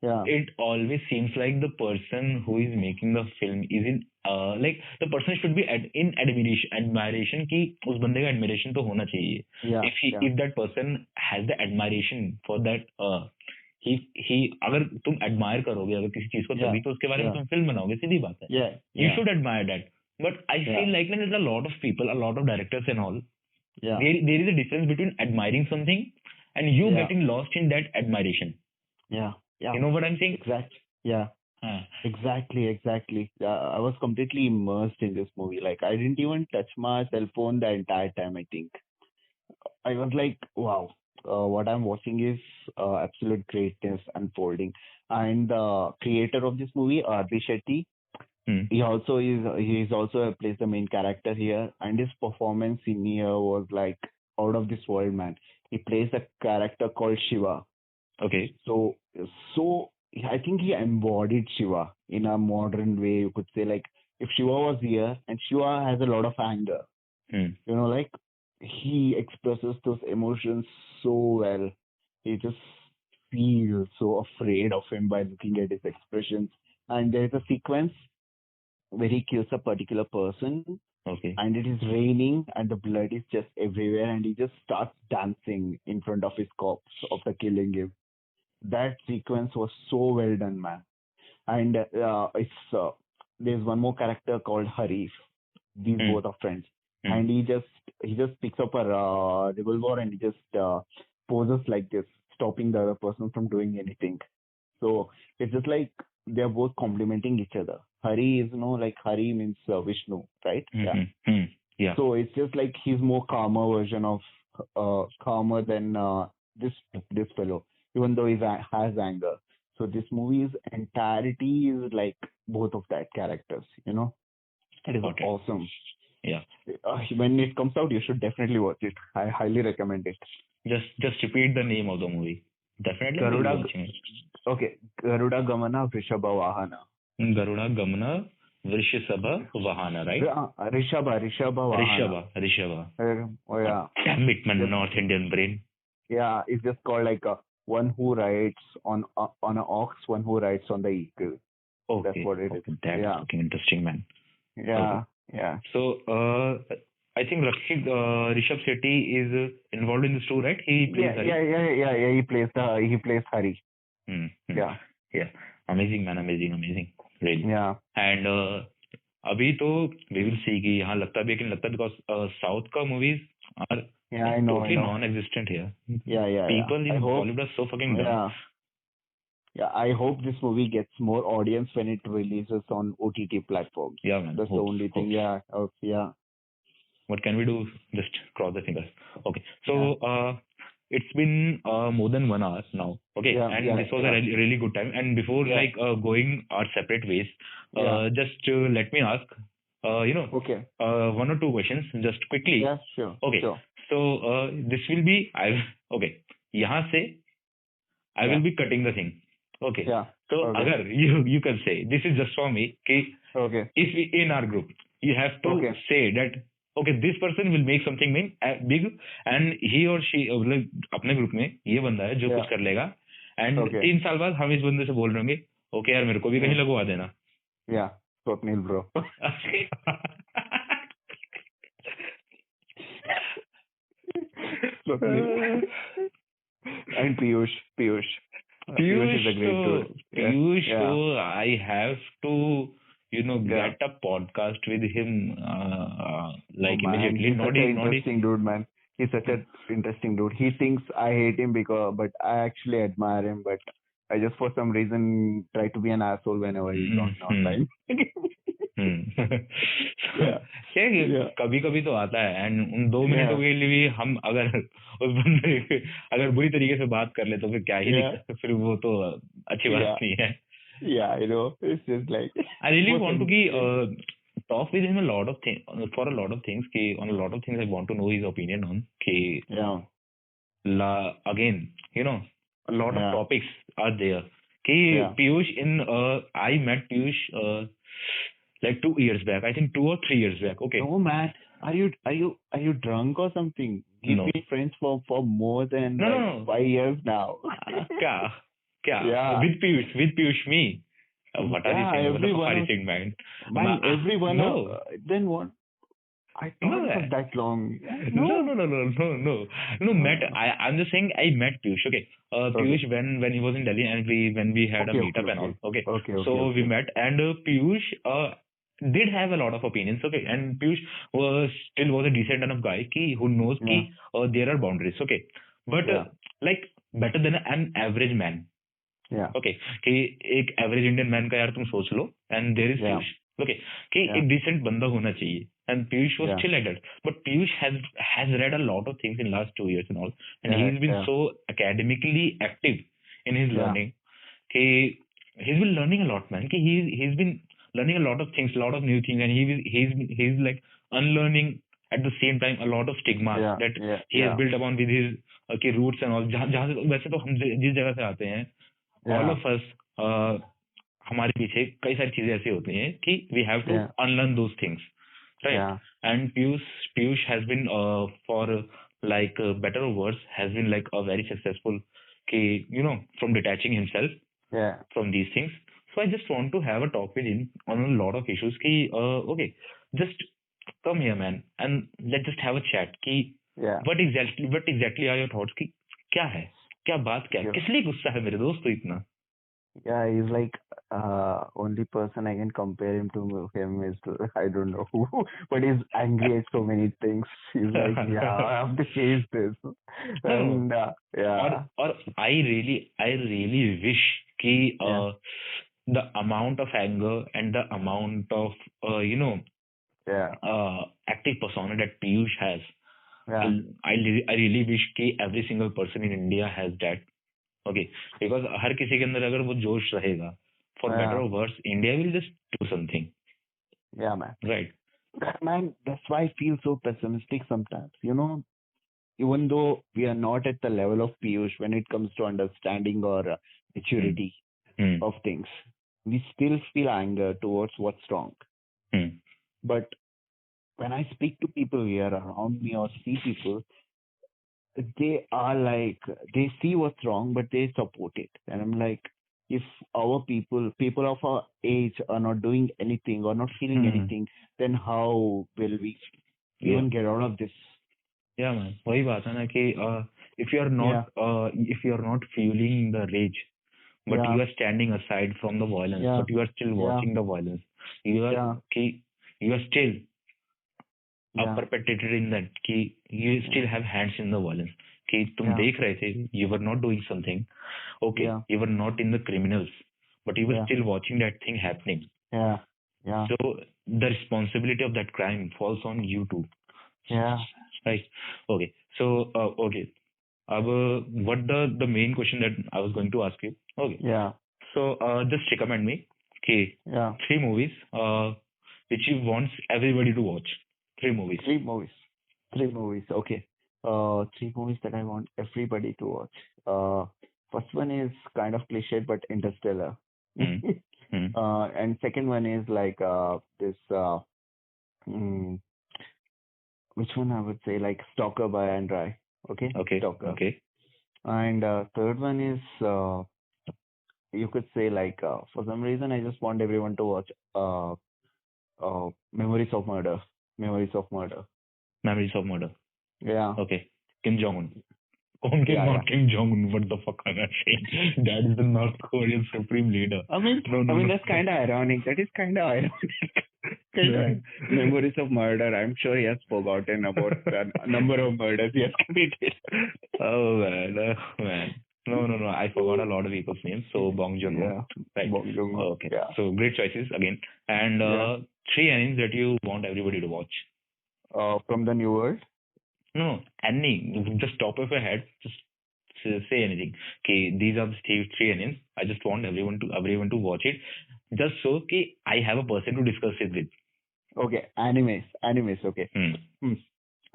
C: yeah,
B: It always seems like the person who is making the film is in like the person should be in admiration कि उस बंदे का admiration तो होना चाहिए.
C: yeah, yeah,
B: If that person has the admiration for that, he अगर तुम admire करोगे अगर किसी चीज को,
C: yeah,
B: तभी तो उसके बारे में
C: yeah,
B: तुम film बनाओगे, सीधी बात है.
C: yeah,
B: You
C: yeah,
B: should admire that. But I
C: yeah,
B: feel like there's a lot of people, a lot of directors and all.
C: yeah,
B: There is a difference between admiring something and you
C: yeah,
B: getting lost in that admiration.
C: yeah, yeah.
B: You know what I'm saying?
C: Exactly. Yeah,
B: Huh.
C: exactly, exactly. I was completely immersed in this movie. Like I didn't even touch my cell phone the entire time. I think I was like, wow, what I'm watching is absolute greatness unfolding. And the creator of this movie, R.B. Shetty,
B: Hmm.
C: he's also plays the main character here, and his performance in here was like out of this world, man. He plays a character called Shiva.
B: Okay.
C: So so I think he embodied Shiva in a modern way. You could say like if Shiva was here, and Shiva has a lot of anger.
B: Hmm.
C: Like he expresses those emotions so well. He just feels so afraid of him by looking at his expressions. And there's a sequence where he kills a particular person
B: Okay.
C: and it is raining and the blood is just everywhere and he just starts dancing in front of his corpse after killing him. That sequence was so well done, man. And it's there's one more character called Harif. These
B: Hmm.
C: both are friends,
B: Hmm.
C: and he just picks up a revolver and he just poses like this, stopping the other person from doing anything. So it's just like they're both complementing each other. Hari is, like Hari means Vishnu, right? Yeah.
B: Mm-hmm. Yeah.
C: So it's just like he's more calmer version of calmer than this this fellow, even though has anger. So this movie's entirety is like both of that characters. It is
B: Got it.
C: awesome.
B: Yeah.
C: When it comes out, you should definitely watch it. I highly recommend it.
B: Just repeat the name of the movie. Definitely, we'll be
C: Garuda,
B: watching it.
C: okay, Garuda Gamana Vrishabha Vahana.
B: Garuda, Gamana, Vrishabha, Vahana, right?
C: Rishabha Vahana.
B: Vrishabha.
C: Oh yeah.
B: Damn it, man,
C: Just,
B: North Indian brain.
C: yeah, it's just called like one who rides on an ox, one who rides on the eagle.
B: Okay.
C: That's what it is.
B: Okay, that's
C: Yeah.
B: fucking interesting, man.
C: Yeah. Yeah.
B: So, I think Rishabh Shetty is involved in this too, right? He plays Hari.
C: Yeah. He plays Hari.
B: Mm-hmm.
C: Yeah.
B: Yeah. Amazing, man. Amazing. Really.
C: Yeah.
B: And अभी तो we will see कि यहाँ लगता भी है कि नहीं लगता because South का movies are
C: Yeah, I know.
B: totally non-existent here.
C: Yeah.
B: People in
C: I hope,
B: Bollywood are so fucking dumb.
C: yeah. Yeah, I hope this movie gets more audience when it releases on OTT platforms.
B: Yeah, man.
C: That's the only thing. Yeah. Yeah.
B: What can we do? Just cross the fingers. Okay. So, it's been more than 1 hour now. Okay.
C: Yeah,
B: and
C: yeah,
B: this was a really, really good time. And before
C: Yeah.
B: going our separate ways, just let me ask,
C: Okay.
B: 1 or 2 questions just quickly.
C: Yeah, sure.
B: Okay.
C: Sure.
B: So, this will be, okay. यहाँ से I will be cutting the thing. Okay.
C: Yeah.
B: So,
C: Okay.
B: agar you can say, this is just for me, कि
C: Okay.
B: if we, in our group, you have to
C: Okay.
B: say that, okay, this person will make something big and he or she, अपने group में ये बंदा है जो
C: Yeah.
B: कुछ कर लेगा and
C: Okay.
B: 3 साल बाद हम इस बंदे से बोल रहे होंगे, okay यार मेरे को भी कहीं लगवा देना.
C: Yeah. Swapnil, bro. Swapnil. And Piyush. Piyush is a great dude.
B: Piyush,
C: Yeah.
B: so I have to,
C: Yeah.
B: get a podcast with him, like
C: Oh, man,
B: immediately.
C: he's
B: Not
C: such an
B: in,
C: interesting dude, man. He's such an interesting dude. He thinks I hate him but I actually admire him. But I just, for some reason, try to be an asshole whenever he's online.
B: कभी कभी तो आता है and उन 2 मिनटों के लिए भी हम अगर उस बंदे अगर बुरी तरीके से बात कर ले तो फिर क्या ही दिक्कत, फिर वो तो अच्छी बात नहीं है.
C: Yeah, I know. It's just like
B: I really want to talk with him a lot of things for a lot of things. On a lot of things I want to know his opinion on. Again, a lot of topics are there. Piyush I met Piyush like 2 years back. I think 2 or 3 years back. Okay.
C: No, man. Are you drunk or something? We've been friends for more than 5 years now.
B: Kya?
C: Yeah.
B: With Piyush, me. What are you saying? What are you saying, man?
C: Everyone.
B: No.
C: Then what? I thought it was that long.
B: No, I'm just saying I met Piyush. Okay. Piyush when he was in Delhi and when we had a meetup and all. Okay. We met and Piyush did have a lot of opinions. Okay. And Piyush still was a decent enough guy who knows there are boundaries. Okay. But like better than an average man. Okay. कि एक average Indian man का यार तुम सोच लो and there is Piyush. Okay कि एक decent बंदा होना चाहिए and Piyush was still like that. But Piyush has read a lot of things in last 2 years and all and he's been so academically active in his learning. He's been learning a lot, man. He's been learning a lot of things, a lot of new things, and he's like unlearning at the same time a lot of stigma that he has built upon with his roots and all. जहाँ से वैसे तो हम जिस जगह से आते हैं all of us हमारे पीछे कई सारी चीजें ऐसी होती हैं कि we have to unlearn those things, right? And Piyush has been for like better or worse has been like a very successful from detaching himself from these things. So I just want to have a talk with him on a lot of issues okay, just come here, man, and let's just have a chat what exactly are your thoughts क्या है, क्या बात क्या है, किस लिए गुस्सा है मेरे दोस्त इतना.
C: Yeah, he's like only person I can compare him to him is I don't know who, but he's angry at so many things. He's like, I have to change this. And
B: or I really wish कि
C: Yeah.
B: the amount of anger and the amount of
C: Yeah.
B: active persona that Piyush has.
C: Yeah.
B: I really wish कि every single person in India has that. Okay, because हर किसी के अंदर अगर वो जोश रहेगा, for better
C: Yeah.
B: or worse, India will just do something,
C: Yeah, man.
B: right?
C: Man, that's why I feel so pessimistic sometimes. Even though we are not at the level of Piyush when it comes to understanding or
B: Hmm.
C: maturity
B: Hmm.
C: of things, we still feel anger towards what's wrong.
B: Hmm.
C: But when I speak to people here around me or see people, they are like, they see what's wrong, but they support it. And I'm like, if our people of our age are not doing anything or not feeling
B: Hmm.
C: anything, then how will we
B: Yeah.
C: even get out of this?
B: Yeah, man. वही बात है ना कि if you are
C: Yeah.
B: not feeling the rage, but
C: Yeah.
B: you are standing aside from the violence,
C: Yeah.
B: but you are still
C: Yeah.
B: watching the violence, you are
C: Yeah.
B: कि you are still a
C: Yeah.
B: perpetrator in that कि you still have hands in the violence कि तुम
C: Yeah.
B: देख रहे थे, you were not doing something, okay,
C: Yeah.
B: you were not in the criminals, but you were
C: Yeah.
B: still watching that thing happening.
C: Yeah. Yeah.
B: So the responsibility of that crime falls on you too,
C: Yeah.
B: right? Okay, so okay, what the main question that I was going to ask you, okay,
C: Yeah.
B: so just recommend me, okay,
C: Yeah.
B: 3 movies which you want everybody to watch. 3 movies.
C: Three movies. Three movies. Okay. Three movies that I want everybody to watch. First one is kind of cliched, but Interstellar.
B: Hmm. Hmm.
C: And second one is like this. Mm, which one I would say like Stalker by Andrai. Okay.
B: Okay.
C: Stalker.
B: Okay.
C: And third one is you could say like for some reason I just want everyone to watch Memories of Murder. Memories of Murder.
B: Memories of Murder.
C: Yeah.
B: Okay. Kim Jong Un. Okay,
C: Yeah.
B: not Kim Jong Un. What the fuck am I saying? That is the North Korean supreme leader.
C: I mean,
B: No.
C: that's kind of ironic. That is kind of ironic. Memories of Murder. I'm sure he has forgotten about the number of murders he has committed.
B: Oh man, man. No. I forgot a lot of people's names. So Bong Joon-ho,
C: Yeah.
B: right?
C: Bong Joon-ho.
B: Okay.
C: Yeah.
B: So great choices again. And
C: Yeah.
B: 3 animes that you want everybody to watch.
C: From the New World.
B: No, any. Just top of your head. Just say anything. Okay, these are the three animes. I just want everyone to watch it. Just so okay, I have a person to discuss it with.
C: Okay. Animes. Okay.
B: Hmm.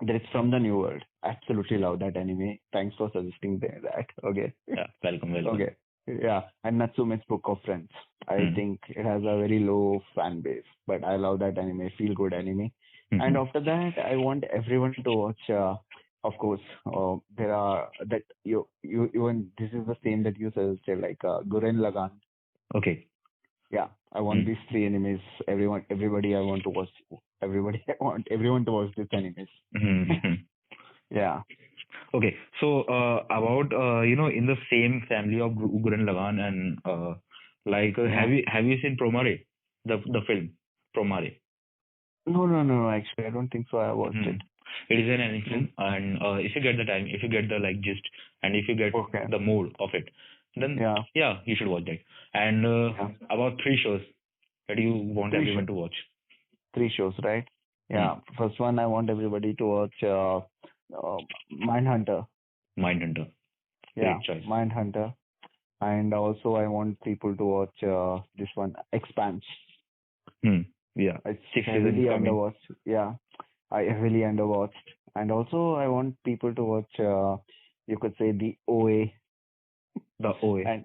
C: That is From the New World. Absolutely love that anime. Thanks for suggesting that. Okay.
B: Yeah, welcome.
C: Okay. Yeah. And Natsume's Book of Friends. I think it has a very low fan base, but I love that anime. Feel good anime. And after that, I want everyone to watch. Of course, there are that you even this is the same that you suggested, like Gurren Lagann.
B: Okay.
C: Yeah, I want these three animes. Everybody, I want to watch. Everybody, I want everyone to watch these animes. Yeah.
B: Okay, so about in the same family of Gurren Lagann and have you seen Promare, the film Promare?
C: No. Actually, I don't think so. I watched it.
B: It is an anime film, and if you get the time, if you get the like gist, and if you get the mood of it, then yeah, you should watch that. And about 3 shows that you want everyone to watch.
C: 3 shows, right? Yeah. First one, I want everybody to watch Mindhunter.
B: Mindhunter.
C: Yeah,
B: Great choice.
C: Mindhunter. And also, I want people to watch this one, Expanse.
B: Yeah.
C: It's
B: 6
C: heavily
B: seasons coming.
C: underwatched. Yeah, I heavily underwatched. And also, I want people to watch, you could say, the OA.
B: The OA.
C: And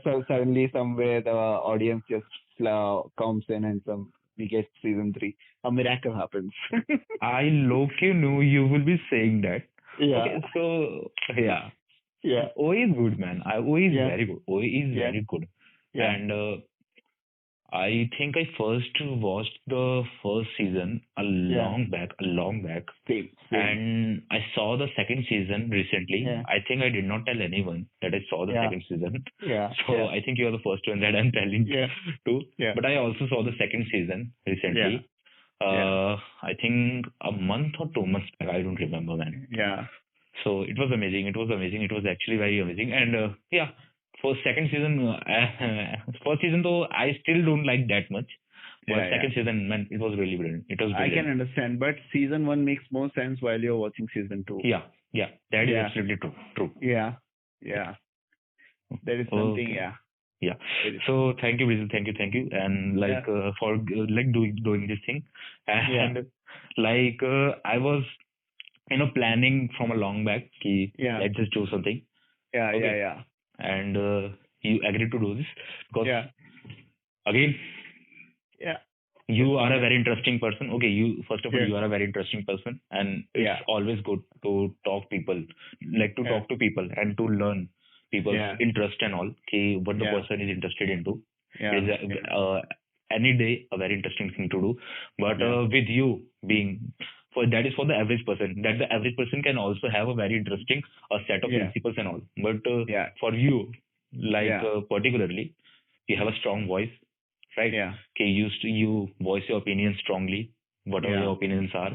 C: so suddenly somewhere the audience just comes in and we get season 3. A miracle happens.
B: I low-key knew you will be saying that.
C: Yeah.
B: Okay, so yeah.
C: Yeah.
B: OA is good, man. OA is very good. OA is very good.
C: Yeah.
B: And I think I first watched the first season a long back.
C: Same.
B: And I saw the second season recently.
C: Yeah.
B: I think I did not tell anyone that I saw the second season.
C: Yeah.
B: So I think you're the first one that I'm telling to.
C: Yeah.
B: But I also saw the second season recently. I think a month or 2 months back. I don't remember, man.
C: Yeah.
B: So it was amazing. It was actually very amazing. And for second season, first season though I still don't like that much, but
C: Yeah,
B: second season, man, it was really brilliant. It was
C: I can
B: brilliant.
C: understand, but season 1 makes more sense while you're watching season 2.
B: Yeah, that is
C: Yeah.
B: absolutely true. True.
C: Yeah. There is something.
B: Okay.
C: Yeah.
B: Yeah.
C: There is-
B: So thank you, Brizil. Thank you, and like for like doing this thing, and like I was planning from a long back. Ki,
C: Yeah.
B: let's just do something.
C: Yeah.
B: Okay.
C: Yeah.
B: And you agreed to do this because
C: Yeah.
B: again
C: Yeah.
B: you are a very interesting person. Okay, you first of all,
C: Yeah.
B: you are a very interesting person, and it's
C: Yeah.
B: always good to talk people, like to
C: Yeah.
B: talk to people and to learn people's
C: Yeah.
B: interest and all. Okay, what the
C: Yeah.
B: person is interested into.
C: Yeah.
B: It is any day a very interesting thing to do. But with you being that is for the average person. That the average person can also have a very interesting set of principles and all. But for you, like particularly, you have a strong voice, right?
C: Yeah.
B: Okay, you voice your opinions strongly, whatever your opinions are.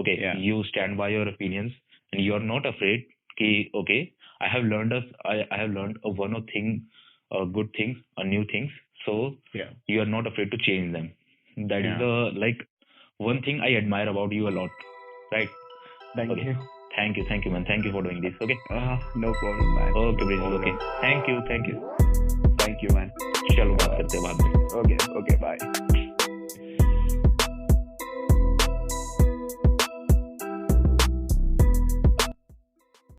B: Okay, you stand by your opinions, and you are not afraid. Okay, I have learned I have learned a one or thing, good things, or new things. So you are not afraid to change them. That is the like one thing I admire about you a lot, right?
C: Thank you.
B: Thank you, man. Thank you for doing this. Okay.
C: No problem, man.
B: Okay,
C: No
B: Brizil. Okay.
C: problem.
B: Thank you.
C: Thank you, man.
B: चलो बात करते हैं बाद में.
C: Okay. Bye.